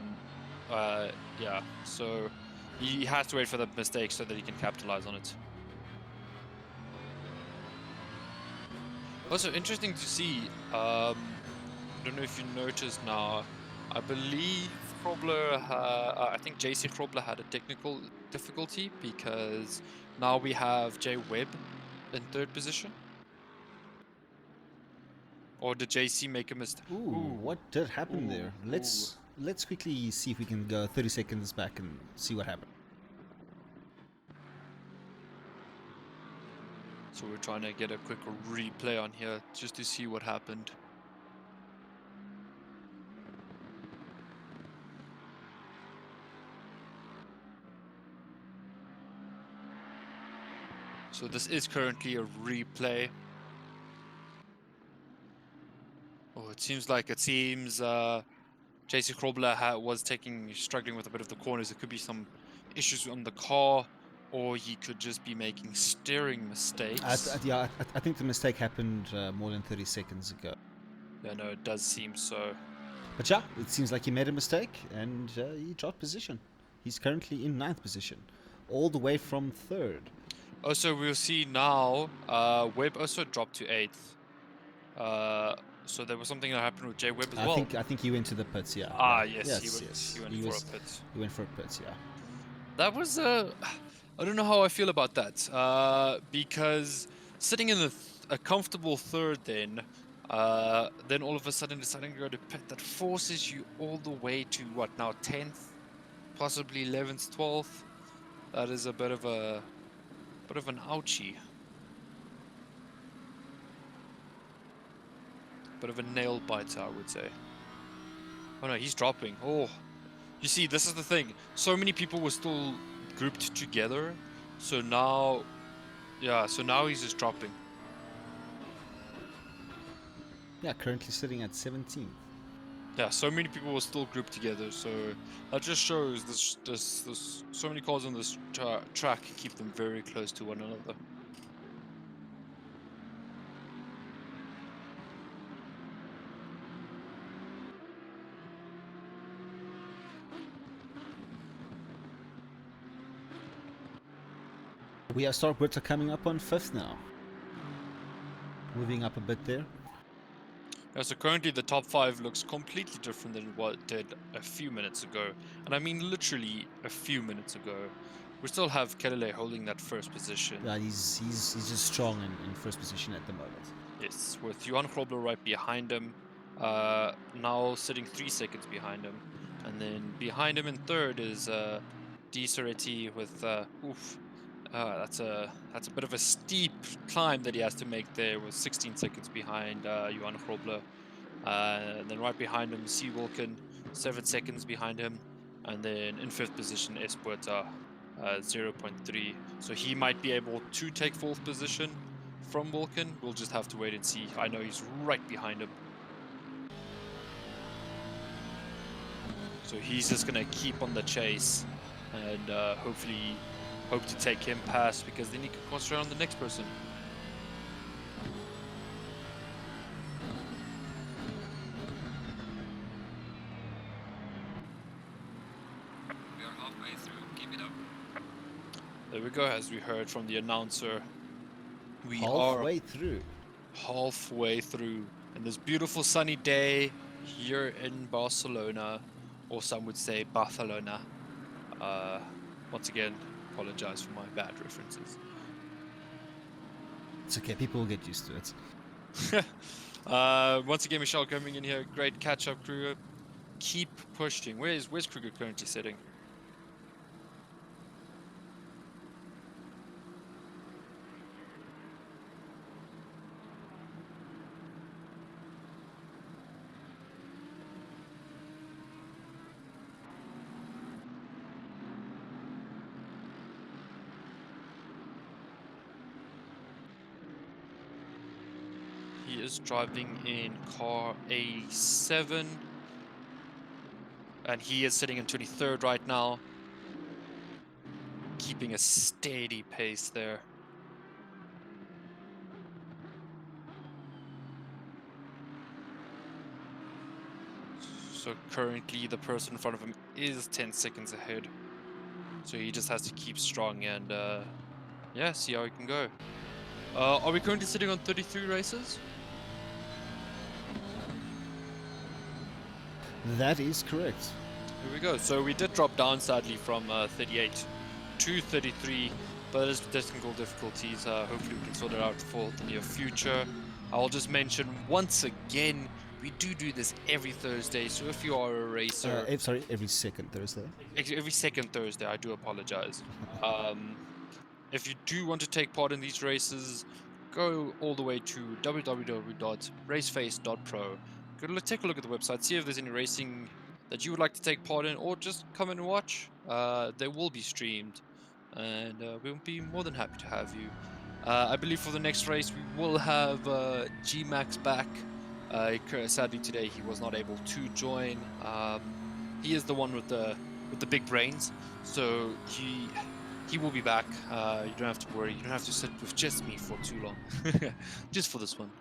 so he has to wait for that mistake so that he can capitalize on it. Also interesting to see, I don't know if you noticed now, I believe I think JC Grobler had a technical difficulty because now we have Jay Webb in third position. Or did JC make a mistake? Ooh, what did happen there? Ooh. Let's quickly see if we can go 30 seconds back and see what happened. So we're trying to get a quick replay on here just to see what happened. So this is currently a replay. Oh, it seems JC Krobler was struggling with a bit of the corners. It could be some issues on the car, or he could just be making steering mistakes. I think the mistake happened more than 30 seconds ago. Yeah, no, it does seem so. But yeah, it seems like he made a mistake and he dropped position. He's currently in 9th position, all the way from 3rd. Also, we'll see now, Webb also dropped to 8th. So there was something that happened with Jay Webb as well. I think he went to the pits, yeah. Yes, he went for a pit. He went for a pit, yeah. That was I don't know how I feel about that. Because sitting in a comfortable 3rd, then all of a sudden deciding to go to pit, that forces you all the way to what now, 10th, possibly 11th, 12th. That is a bit of an ouchie. Bit of a nail biter, I would say. Oh no, he's dropping. Oh, you see, this is the thing. So many people were still grouped together. So now, yeah, so now he's just dropping. Yeah, currently sitting at 17th. Yeah, so many people were still grouped together. So that just shows this so many cars on this track keep them very close to one another. We have Starbrits are coming up on 5th now. Moving up a bit there. Yeah, so currently the top 5 looks completely different than what it did a few minutes ago. And I mean literally a few minutes ago. We still have Kelele holding that 1st position. Yeah, he's just strong in 1st position at the moment. Yes, with Johan Krobler right behind him. Now sitting 3 seconds behind him. And then behind him in 3rd is D Soretti with that's a bit of a steep climb that he has to make there, with 16 seconds behind Johan Krobler. And then right behind him, C. Wilkin, 7 seconds behind him. And then in 5th position, Espuerta, 0.3. So he might be able to take 4th position from Wilkin. We'll just have to wait and see. I know he's right behind him. So he's just going to keep on the chase and hopefully hope to take him past, because then he can concentrate on the next person. We are halfway through. Keep it up. There we go, as we heard from the announcer. We halfway through. Halfway through. And this beautiful sunny day here in Barcelona, or some would say Barcelona. Once again, apologize for my bad references. It's okay, people will get used to it. Once again, Michelle coming in here. Great catch-up, Kruger. Keep pushing. Where's Kruger currently sitting? He is driving in car A7. And he is sitting in 23rd right now. Keeping a steady pace there. So currently the person in front of him is 10 seconds ahead. So he just has to keep strong and yeah, see how he can go. Are we currently sitting on 33 races? That is correct. Here we go. So we did drop down sadly from 38 to 33, but there's technical difficulties. Hopefully we can sort it out for the near future. I'll just mention once again, we do this every Thursday. So if you are a racer, Sorry, every second Thursday. every second Thursday, I do apologize. If you do want to take part in these races, go all the way to www.RaceFace.Pro. Take a look at the website, see if there's any racing that you would like to take part in, or just come and watch. They will be streamed, and we'll be more than happy to have you. I believe for the next race we will have G-Max back. Sadly today he was not able to join. He is the one with the big brains, so he will be back. You don't have to worry. You don't have to sit with just me for too long. Just for this one.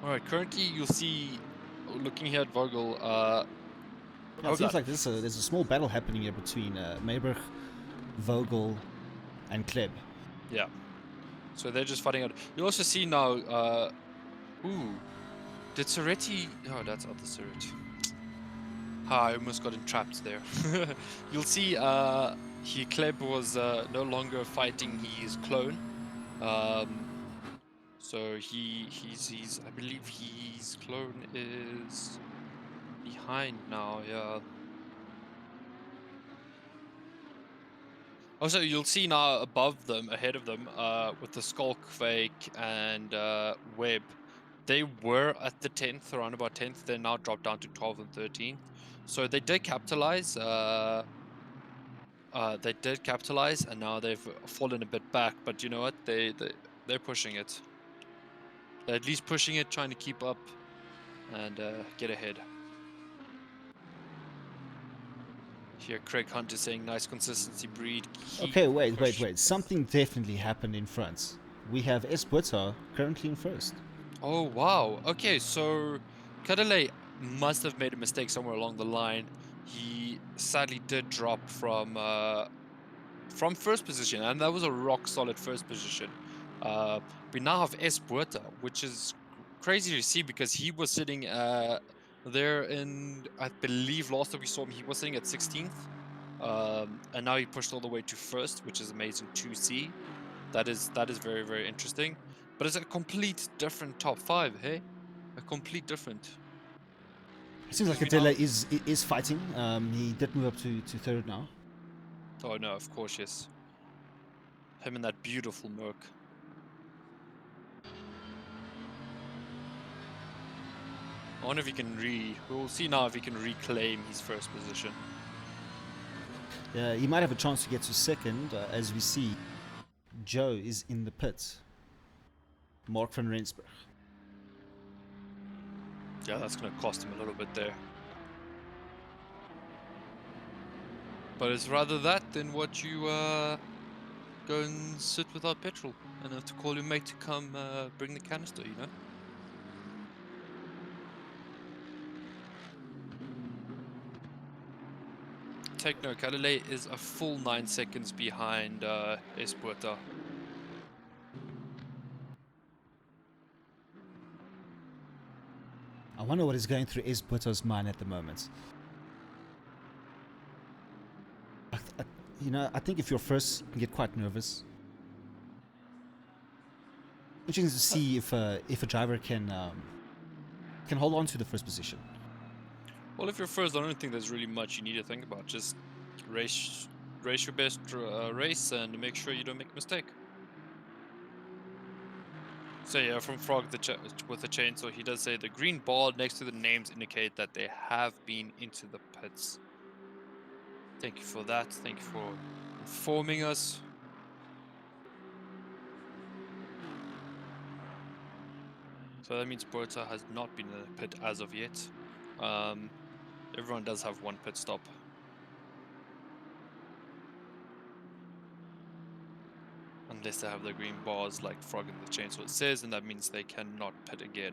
Alright, currently you'll see, looking here at Vogel, Yeah, it seems like there's a small battle happening here between Mayberg, Vogel, and Kleb. Yeah. So they're just fighting out. You'll also see now, ooh, did Soretti, oh, that's other Soretti. I almost got entrapped there. You'll see, Kleb was no longer fighting his clone. So he's I believe his clone is behind now, yeah. Also, you'll see now above them, ahead of them, with the Skulk Fake and Web, they were at the 10th, around about 10th. They're now dropped down to 12th and 13th. So they did capitalize. And now they've fallen a bit back. But you know what? They're pushing it. They're at least pushing it, trying to keep up and get ahead. Here, Craig Hunt is saying nice consistency breed. Okay, wait. Something definitely happened in France. We have Esputa currently in first. Oh, wow. Okay, so Kadele must have made a mistake somewhere along the line. He sadly did drop from first position, and that was a rock solid first position. We now have Espuerta, which is crazy to see because he was sitting there in, I believe last time we saw him, he was sitting at 16th. And now he pushed all the way to first, which is amazing to see. That is very, very interesting. But it's a complete different top 5, hey? A complete different. It seems like Adela is fighting. He did move up to third now. Oh no, of course, yes. Him and that beautiful Merc. I wonder if he can we'll see now if he can reclaim his first position. Yeah, he might have a chance to get to second, as we see. Joe is in the pit. Mark van Rensburg. Yeah, that's going to cost him a little bit there. But it's rather that than what you go and sit without petrol and have to call your mate to come bring the canister, you know? Take note, Calais is a full 9 seconds behind Espuerta. I wonder what is going through Espuerta's mind at the moment. I think if you're first, you can get quite nervous. Interesting to see if a driver can hold on to the first position. Well, if you're first, I don't think there's really much you need to think about. Just race your best race and make sure you don't make a mistake. So yeah, from Frog with the chainsaw, he does say the green ball next to the names indicate that they have been into the pits. Thank you for that. Thank you for informing us. So that means Berta has not been in the pit as of yet. Everyone does have one pit stop. Unless they have the green bars like Frog in the chainsaw it says, and that means they cannot pit again.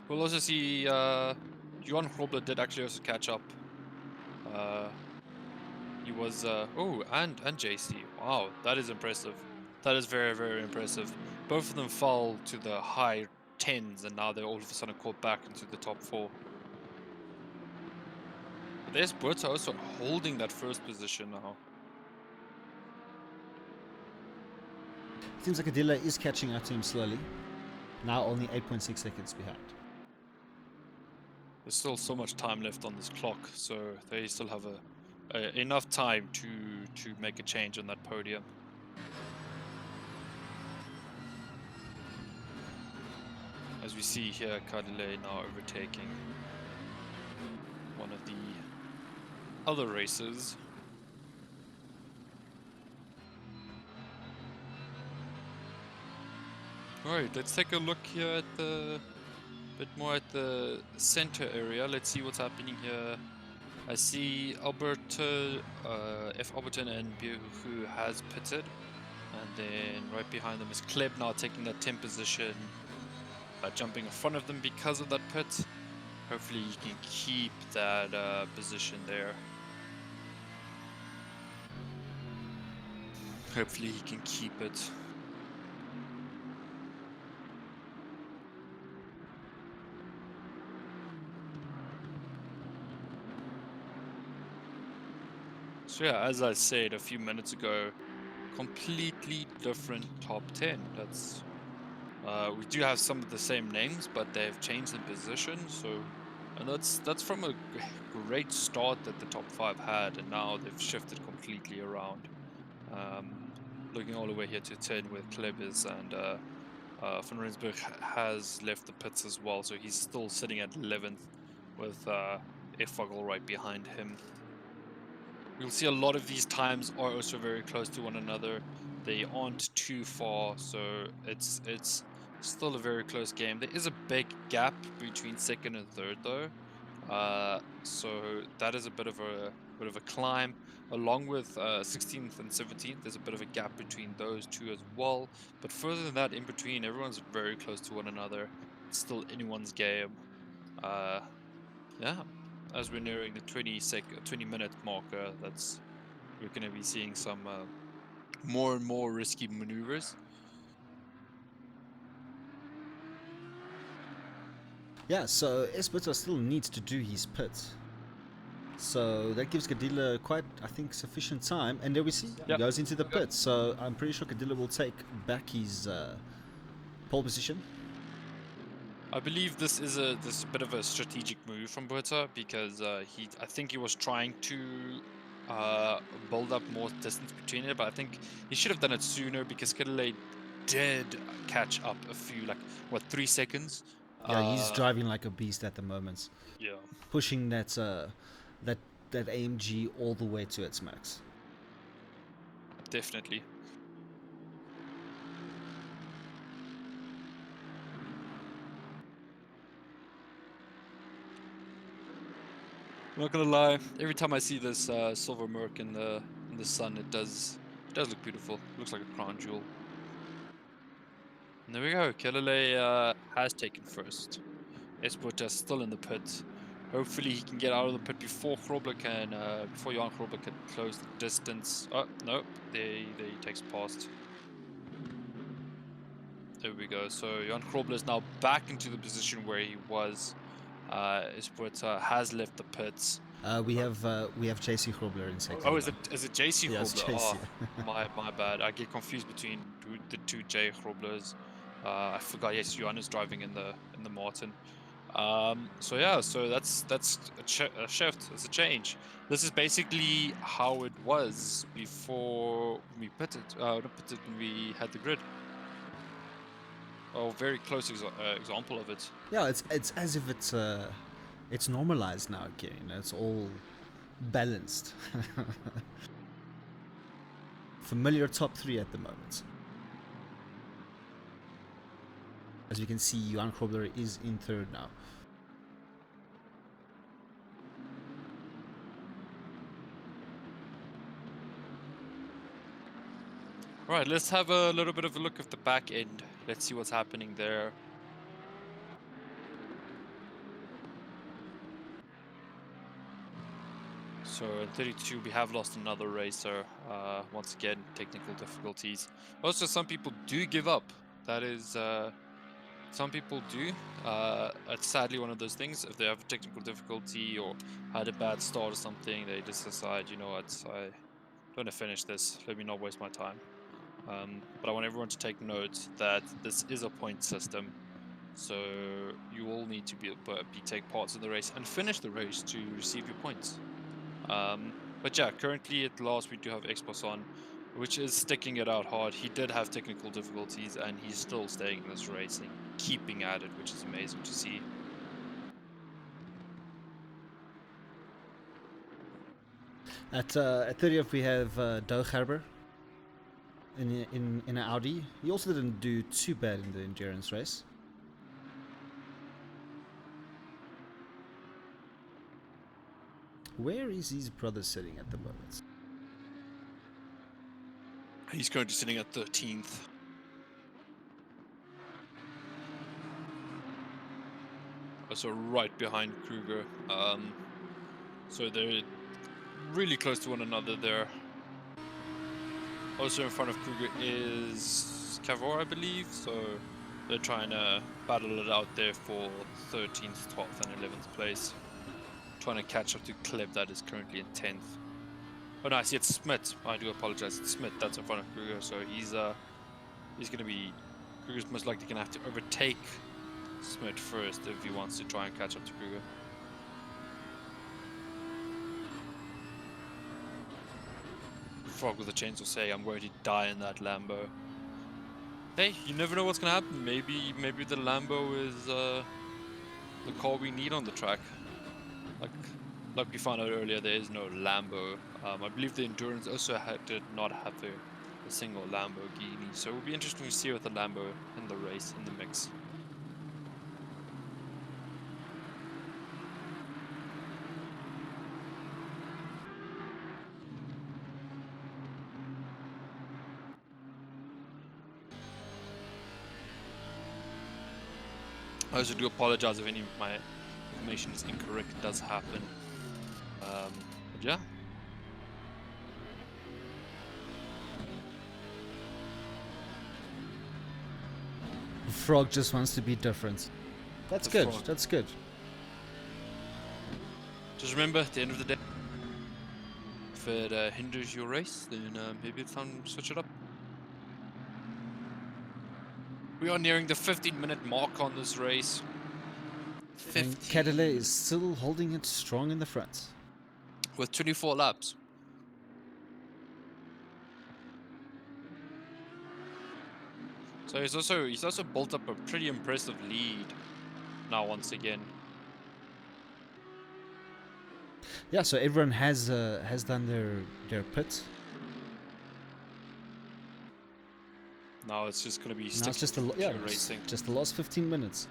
We'll also see Johan Grobler did actually also catch up. He was oh, and JC. Wow, that is impressive. That is very, very impressive. Both of them fell to the high tens, and now they're all of a sudden caught back into the top 4. But there's Berta also holding that first position now. Seems like Adila is catching up to him slowly. Now only 8.6 seconds behind. There's still so much time left on this clock, so they still have enough time to make a change on that podium. As we see here, Cadile now overtaking one of the other racers. Alright, let's take a look here at the bit more at the center area. Let's see what's happening here. I see Alberto, F. Alberton and Biuhu has pitted. And then right behind them is Kleb now taking that 10th position. Jumping in front of them because of that pit. Hopefully he can keep that position there. Hopefully he can keep it. So yeah, as I said a few minutes ago, completely different top 10. That's we do have some of the same names, but they've changed in position. So, and that's from a great start that the top 5 had, and now they've shifted completely around. Looking all the way here to 10 with Klebis, and Van Rensburg has left the pits as well, so he's still sitting at 11th with Efogel right behind him. You'll see a lot of these times are also very close to one another. They aren't too far, so it's still a very close game. There is a big gap between second and third, though, so that is a bit of a climb. Along with 16th and 17th, there's a bit of a gap between those two as well. But further than that, in between, everyone's very close to one another. It's still anyone's game. Yeah. As we're nearing the 20-minute marker, we're going to be seeing some more and more risky maneuvers. Yeah, so Esparto still needs to do his pit. So that gives Cadilla quite, I think, sufficient time. And there we see, he goes into the pit. So I'm pretty sure Cadilla will take back his pole position. I believe this is a bit of a strategic move from Berta, because I think he was trying to build up more distance between it, but I think he should have done it sooner, because Cadilla did catch up a few, like, what, 3 seconds? Yeah, he's driving like a beast at the moment. Yeah. Pushing that AMG all the way to its max. Definitely. I'm not gonna lie, every time I see this silver Merc in the sun, it does look beautiful. It looks like a crown jewel. And there we go. Kelele has taken first. Esparto still in the pit. Hopefully he can get out of the pit before Grobler can, before Jan Grobler can close the distance. Oh no, there he takes past. There we go. So Jan Grobler is now back into the position where he was. Esparto has left the pits. We have JC Grobler in second. Oh, is it JC Yes, Grobler? JC. Oh, my bad. I get confused between the two J Groblers. I forgot. Yes, Johan is driving in the Martin. So yeah, so that's a shift. It's a change. This is basically how it was before we pitted. Not pitted, when we had the grid. Oh, very close example of it. Yeah, it's as if it's normalized now again. It's all balanced. Familiar top 3 at the moment. As you can see, Johan Grobler is in third now. Right, let's have a little bit of a look at the back end. Let's see what's happening there. So in 32, we have lost another racer. Once again, technical difficulties. Also, some people do give up. That is, some people do. It's sadly one of those things. If they have a technical difficulty or had a bad start or something, they just decide, you know what, I don't want to finish this. Let me not waste my time. But I want everyone to take note that this is a point system. So you all need to take parts in the race and finish the race to receive your points. But yeah, currently at last we do have Xbox on, which is sticking it out hard. He did have technical difficulties and he's still staying in this race and keeping at it, which is amazing to see. At 30th we have Doug Gerber in an Audi. He also didn't do too bad in the endurance race. Where is his brother sitting at the moment? He's currently sitting at 13th. Also right behind Kruger. So they're really close to one another there. Also in front of Kruger is Cavor, I believe. So they're trying to battle it out there for 13th, 12th, and 11th place. Trying to catch up to Kleb, that is currently in 10th. Oh no, I see it's Smith. I do apologize. It's Smith that's in front of Kruger. So he's gonna be, Kruger's most likely gonna have to overtake Smith first if he wants to try and catch up to Kruger. Frog with a chains will say, I'm going to die in that Lambo. Hey, you never know what's gonna happen. Maybe the Lambo is the car we need on the track. Like we found out earlier, there is no Lambo. I believe the Endurance also did not have a single Lamborghini. So it will be interesting to see with the Lambo in the race, in the mix. I also do apologize if any of my information is incorrect. It does happen. But yeah. Frog just wants to be different. That's good. Frog. That's good. Just remember, at the end of the day, if it hinders your race, then maybe it's time to switch it up. We are nearing the 15-minute mark on this race. And Cadillac is still holding it strong in the front. With 24 laps. So he's also built up a pretty impressive lead now once again. Yeah, so everyone has done their pit. Now it's just going to be Now it's just the racing. just the last 15 minutes.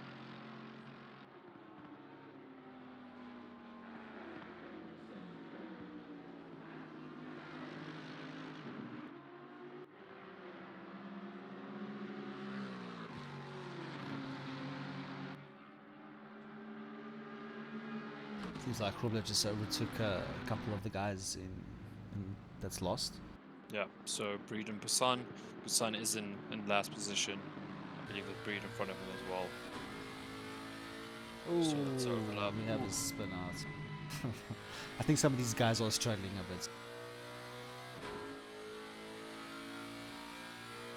Seems like Krobler just overtook a couple of the guys in that's lost. Yeah, so Breed and Busan. Busan is in last position. I believe with Breed in front of him as well. Oh, So that's overlap. we have a spin out. I think some of these guys are struggling a bit.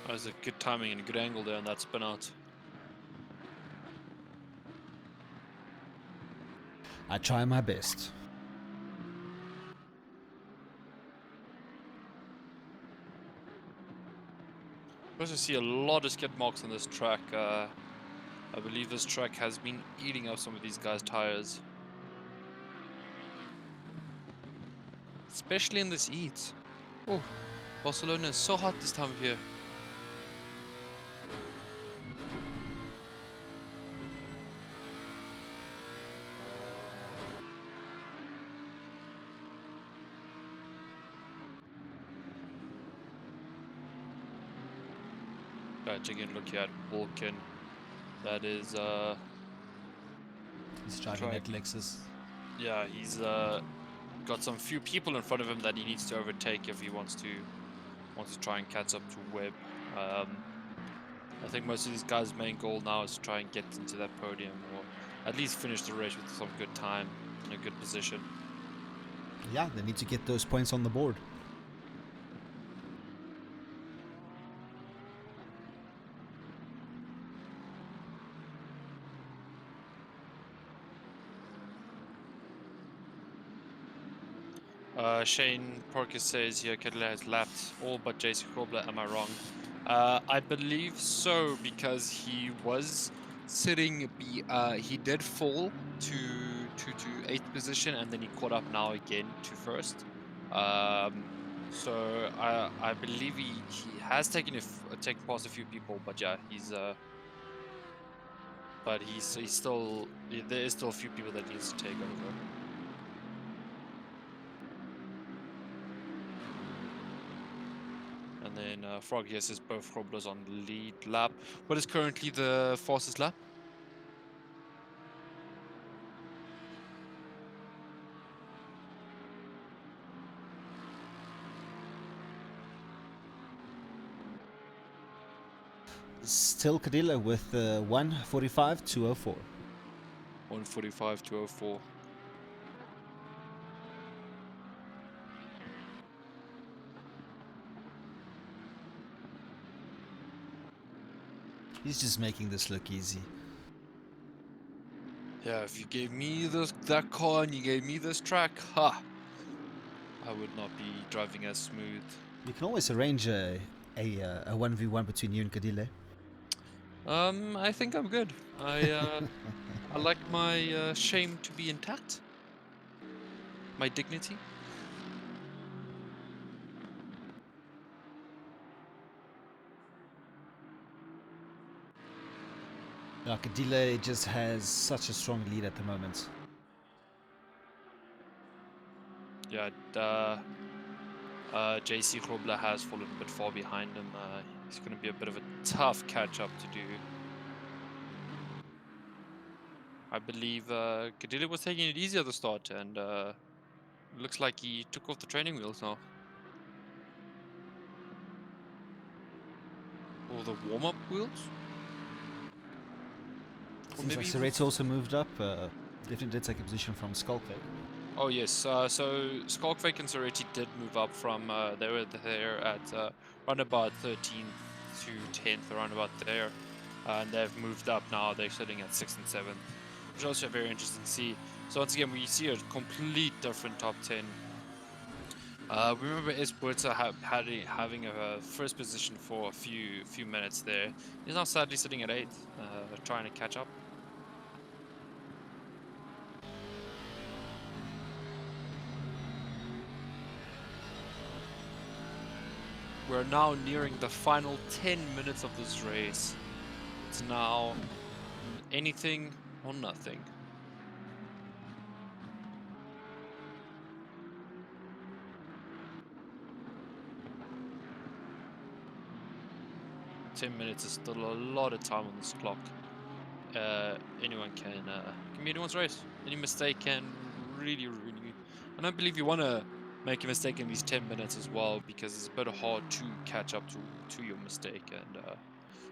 That was a good timing and a good angle there on that spin out. I try my best. We also see a lot of skid marks on this track. I believe this track has been eating up some of these guys' tires. Especially in this heat. Oh, Barcelona is so hot this time of year. Taking a look here at Vulcan. That is He's driving that Lexus. yeah, he's got some few people in front of him that he needs to overtake if he wants to try and catch up to Webb. I think most of these guys' main goal now is to try and get into that podium, or at least finish the race with some good time in a good position. Yeah, they need to get those points on the board. Shane Parker says here Kedler has lapped all but JC Krobler. Am I wrong? I believe so, because he was sitting. He did fall to 8th position, and then he caught up now again to 1st. So I believe he has taken past a few people, but yeah, he's still, there is still a few people that he needs to take over. And then Frog here says both Roblers on the lead lap. What is currently the fastest lap? Still Cadilla with 1:45.204. 1:45.204. He's just making this look easy. Yeah, if you gave me that car and you gave me this track, ha! I would not be driving as smooth. You can always arrange a 1v1 between you and Cadille. I think I'm good. I like my shame to be intact. My dignity. Cadille just has such a strong lead at the moment. Yeah, JC Krobler has fallen a bit far behind him. It's going to be a bit of a tough catch-up to do. I believe Cadilla was taking it easy at the start, and looks like he took off the training wheels now. Or the warm-up wheels? Or Seems like Serrato also moved up. Definitely did take a position from Skulkfake. Oh yes, so Skulkfake and Soretti did move up from, they were there at around about 13th to 10th, around about there. And they've moved up now, they're sitting at 6th and 7th, which is also very interesting to see. So once again, we see a complete different top 10. We remember Espuerta having a first position for a few minutes there. He's now sadly sitting at 8th, trying to catch up. We're now nearing the final 10 minutes of this race. It's now anything or nothing. Ten minutes is still a lot of time on this clock. Anyone can be anyone's race. Any mistake can really. And I believe you want to make a mistake in these 10 minutes as well, because it's a bit hard to catch up to your mistake, and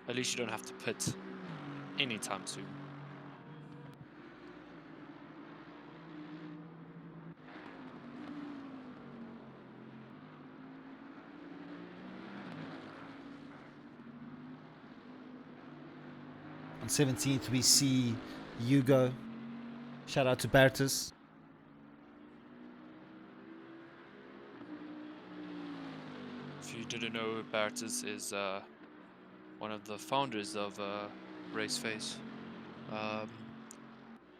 at least you don't have to pit anytime soon. On 17th, we see Hugo. Shout out to Bertus. If you didn't know, Bartus is one of the founders of RaceFace.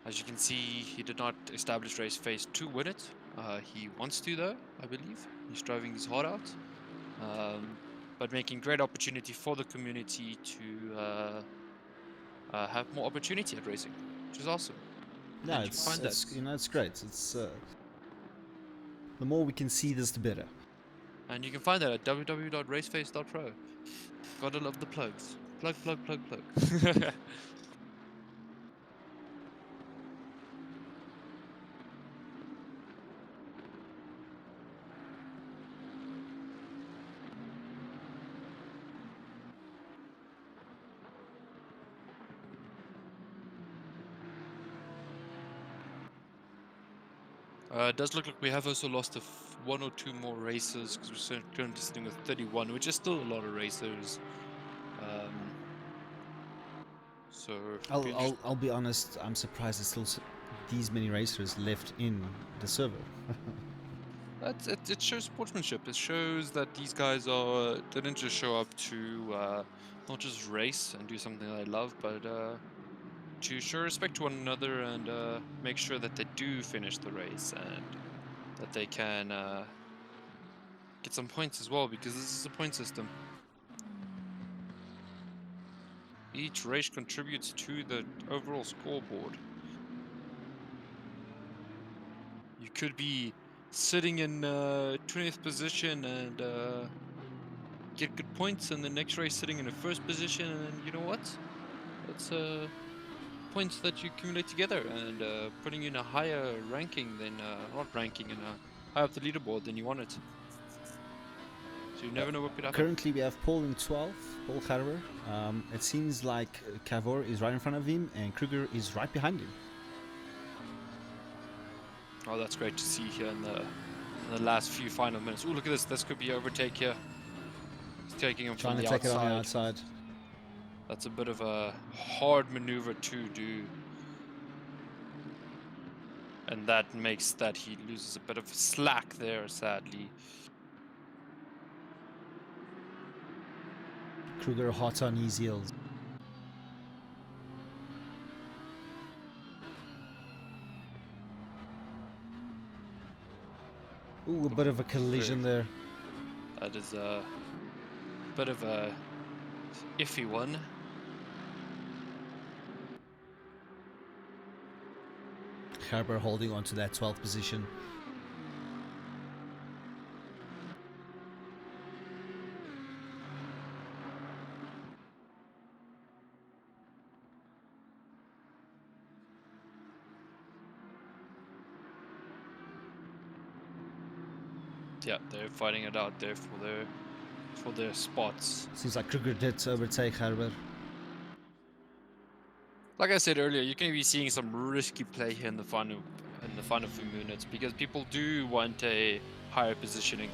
As you can see, he did not establish RaceFace to win it. He wants to, though, I believe. He's driving his heart out. But making great opportunity for the community to have more opportunity at racing, which is awesome. Yeah, And it's great. It's the more we can see this, the better. And you can find that at www.raceface.pro. Gotta love the plugs. Plug. It does look like we have also lost one or two more racers because we're currently sitting with 31, which is still a lot of racers. So I'll be honest. I'm surprised there's still these many racers left in the server. it shows sportsmanship. It shows that these guys didn't just show up to not just race and do something they love, but to show respect to one another and make sure that they do finish the race and that they can get some points as well, because this is a point system. Each race contributes to the overall scoreboard. You could be sitting in 20th position and get good points, and the next race sitting in the first position, and you know what? That's points that you accumulate together and putting you in a higher ranking than, not ranking, in a high up the leaderboard than you want it. So you never know what could happen. Currently, we have Paul in 12th, Paul Harber. It seems like Cavor is right in front of him and Kruger is right behind him. Oh, that's great to see here in the last few final minutes. Oh, look at this. This could be overtake here. He's taking him Trying from to the take it on the outside. outside. That's a bit of a hard maneuver to do. And that makes that he loses a bit of slack there, sadly. Kruger hot on his heels. Ooh, a bit of a collision there. That is a bit of a iffy one. Harber holding on to that 12th position. Yeah, they're fighting it out there for their spots. Seems like Kruger did overtake Harber. Like I said earlier, you're going to be seeing some risky play here in the final few minutes, because people do want a higher positioning.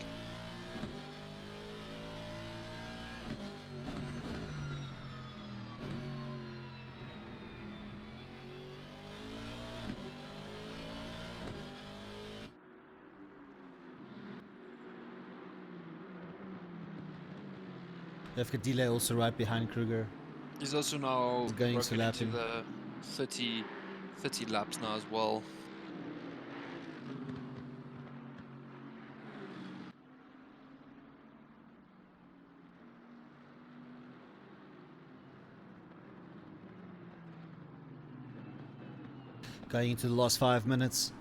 We have Kadile also right behind Kruger. He's also now He's going to lap him. the 30 laps now as well. Going into the last 5 minutes.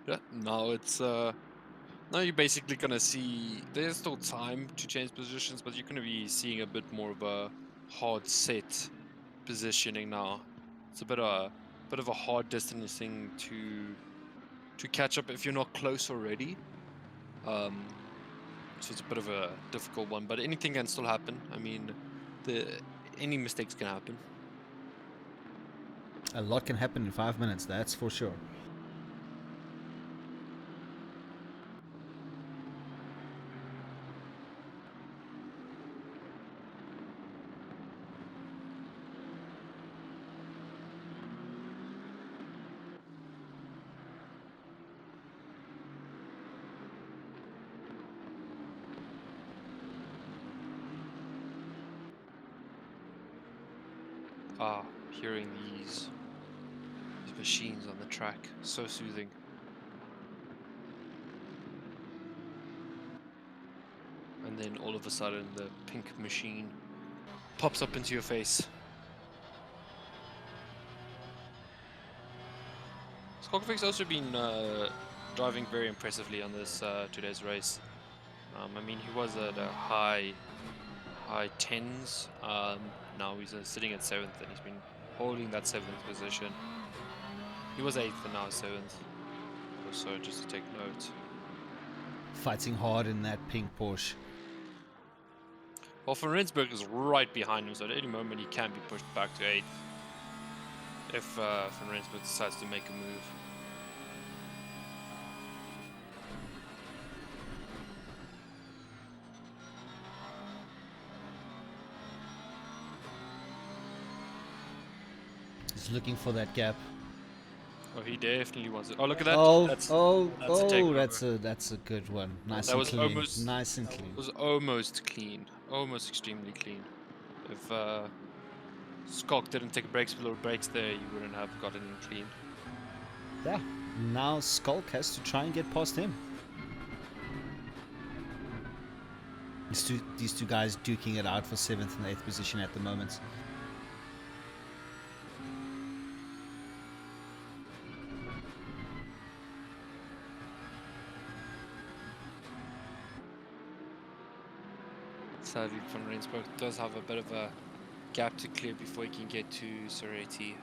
Yeah, now it's now you're basically gonna see there's still time to change positions, but you're gonna be seeing a bit more of a hard set positioning now. It's a bit of a hard distancing to catch up if you're not close already. So it's a bit of a difficult one, but anything can still happen. I mean, any mistakes can happen. A lot can happen in 5 minutes, that's for sure. Hearing these machines on the track, so soothing. And then all of a sudden the pink machine pops up into your face. Skokovik's also been driving very impressively on this today's race. I mean, he was at a high 10s. Now he's sitting at 7th, and he's been holding that 7th position. He was 8th and now 7th. Also, just to take note. Fighting hard in that pink Porsche. Well, Van Rensburg is right behind him, so at any moment he can be pushed back to 8th if Van Rensburg decides to make a move. He's looking for that gap. Oh, he definitely wants it. Oh, look at that. Oh, That's oh, that's a takeover. that's a good one. Nice That and was clean. almost Nice and clean. was almost clean, almost extremely clean. If Skok didn't take brakes below brakes there, you wouldn't have gotten in clean. Yeah. Now Skulk has to try and get past him. These two guys duking it out for 7th and 8th position at the moment. Sadly, Van Rensburg does have a bit of a gap to clear before he can get to Soreti.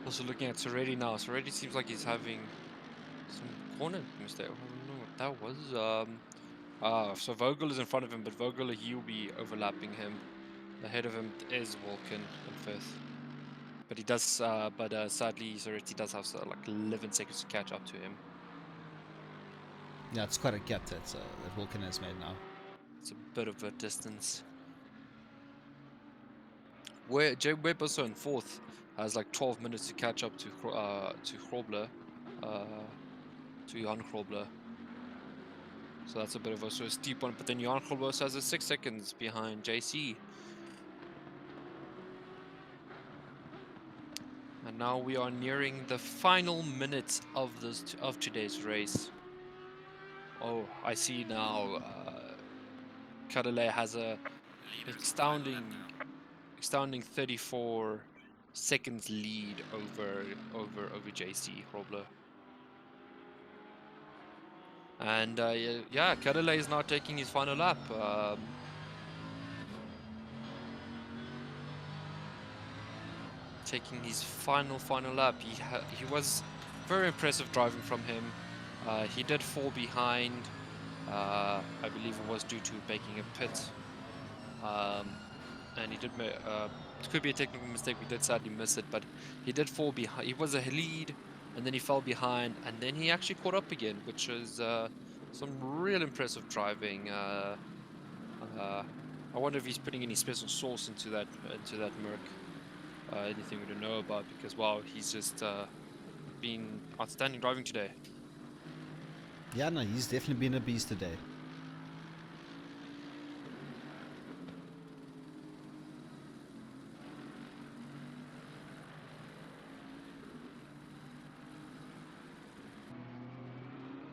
Also looking at Soreti now. Soreti seems like he's having some corner mistake. I don't know what that was. So Vogel is in front of him, but Vogel, he'll be overlapping him. Ahead of him is Vulcan in 5th. But he does, sadly, Soreti does have like 11 seconds to catch up to him. Yeah, it's quite a gap that Vulcan has made now. It's a bit of a distance. Where Jay Webb also in 4th has like 12 minutes to catch up to Grobler, to Jan Grobler. So that's a bit of also a steep one. But then Jan Grobler also has 6 seconds behind JC. And now we are nearing the final minutes of today's race. Oh, I see now. Cadillac has a astounding 34 seconds lead over JC Grobler. And yeah, Cadillac is now taking his final lap. Taking his final lap. He was very impressive driving from him. He did fall behind. I believe it was due to making a pit. And he did it could be a technical mistake. We did sadly miss it, but he did fall behind. He was a lead, and then he fell behind, and then he actually caught up again, which is some real impressive driving. I wonder if he's putting any special sauce into that Merc. Anything we don't know about, because wow, he's just been outstanding driving today. Yeah, no, he's definitely been a beast today.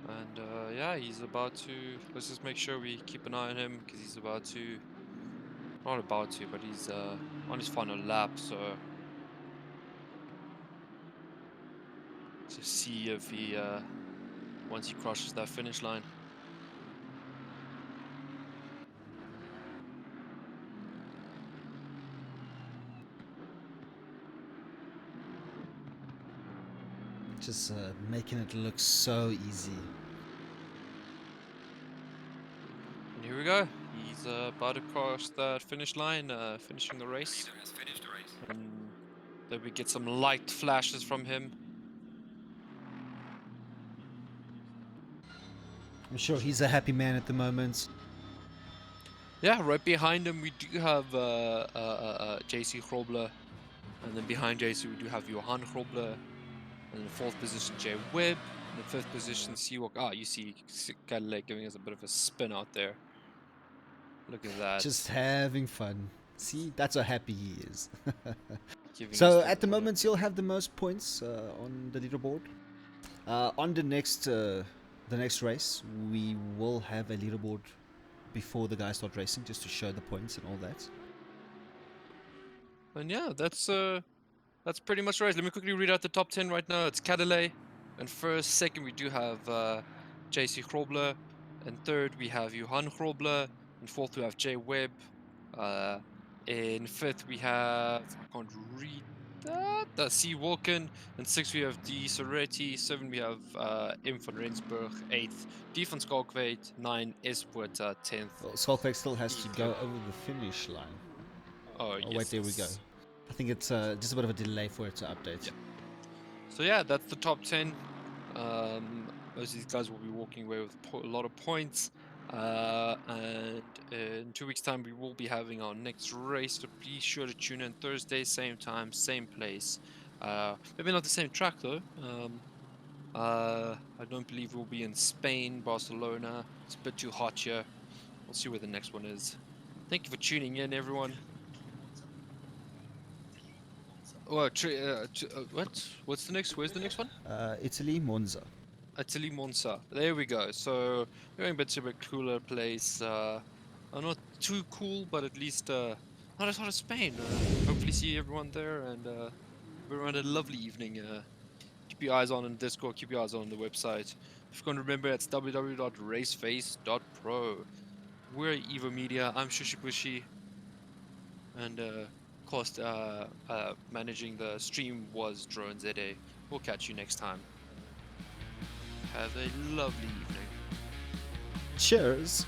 And yeah, he's about to. Let's just make sure we keep an eye on him, because he's about to. Not about to, but he's on his final lap. So to see if he once he crosses that finish line. Just making it look so easy. And here we go. He's about to cross that finish line, finishing the race. Leader has finished the race. And then we get some light flashes from him. I'm sure he's a happy man at the moment. Yeah, right behind him we do have JC Grobler, and then behind JC we do have Johan Grobler, and in 4th position Jay Webb, and in 5th position Seawalk. You see Cadillac giving us a bit of a spin out there. Look at that. Just having fun. See, that's how happy he is. Giving So us at the moment, he'll have the most points on the leaderboard. On the next race, we will have a leaderboard before the guys start racing, just to show the points and all that. And yeah, that's pretty much right. Let me quickly read out the top 10 right now. It's Cadillac. And first, second, we do have JC Grobler. And third, we have Johan Grobler. And 4th, we have Jay Webb. In 5th, we have, I can't read C Walken, and 6 we have D Soretti, 7 we have M van Rensburg, 8th D van Skalkwyk, 9 S Botha, 10th. Well, Skalkwyk still has to Eve go Kip. over the finish line. Oh, Oh, yes. wait, there we go. I think it's just a bit of a delay for it to update. Yeah. So yeah, that's the top 10. Most of these guys will be walking away with a lot of points. And in 2 weeks' time, we will be having our next race. So be sure to tune in Thursday, same time, same place. Maybe not the same track though. I don't believe we'll be in Spain, Barcelona. It's a bit too hot here. We'll see where the next one is. Thank you for tuning in, everyone. Well, what? What's the next? Where's the next one? Italy, Monza. Italy, Monza. There we go. So we're going to a cooler place. Not too cool, but at least not as hot as Spain. Hopefully see everyone there and everyone had a lovely evening. Keep your eyes on Discord. Keep your eyes on the website. If you can remember, it's www.RaceFace.Pro. We're Evo Media. I'm Shushibushi, and of course, managing the stream was Drone ZA. We'll catch you next time. Have a lovely evening. Cheers!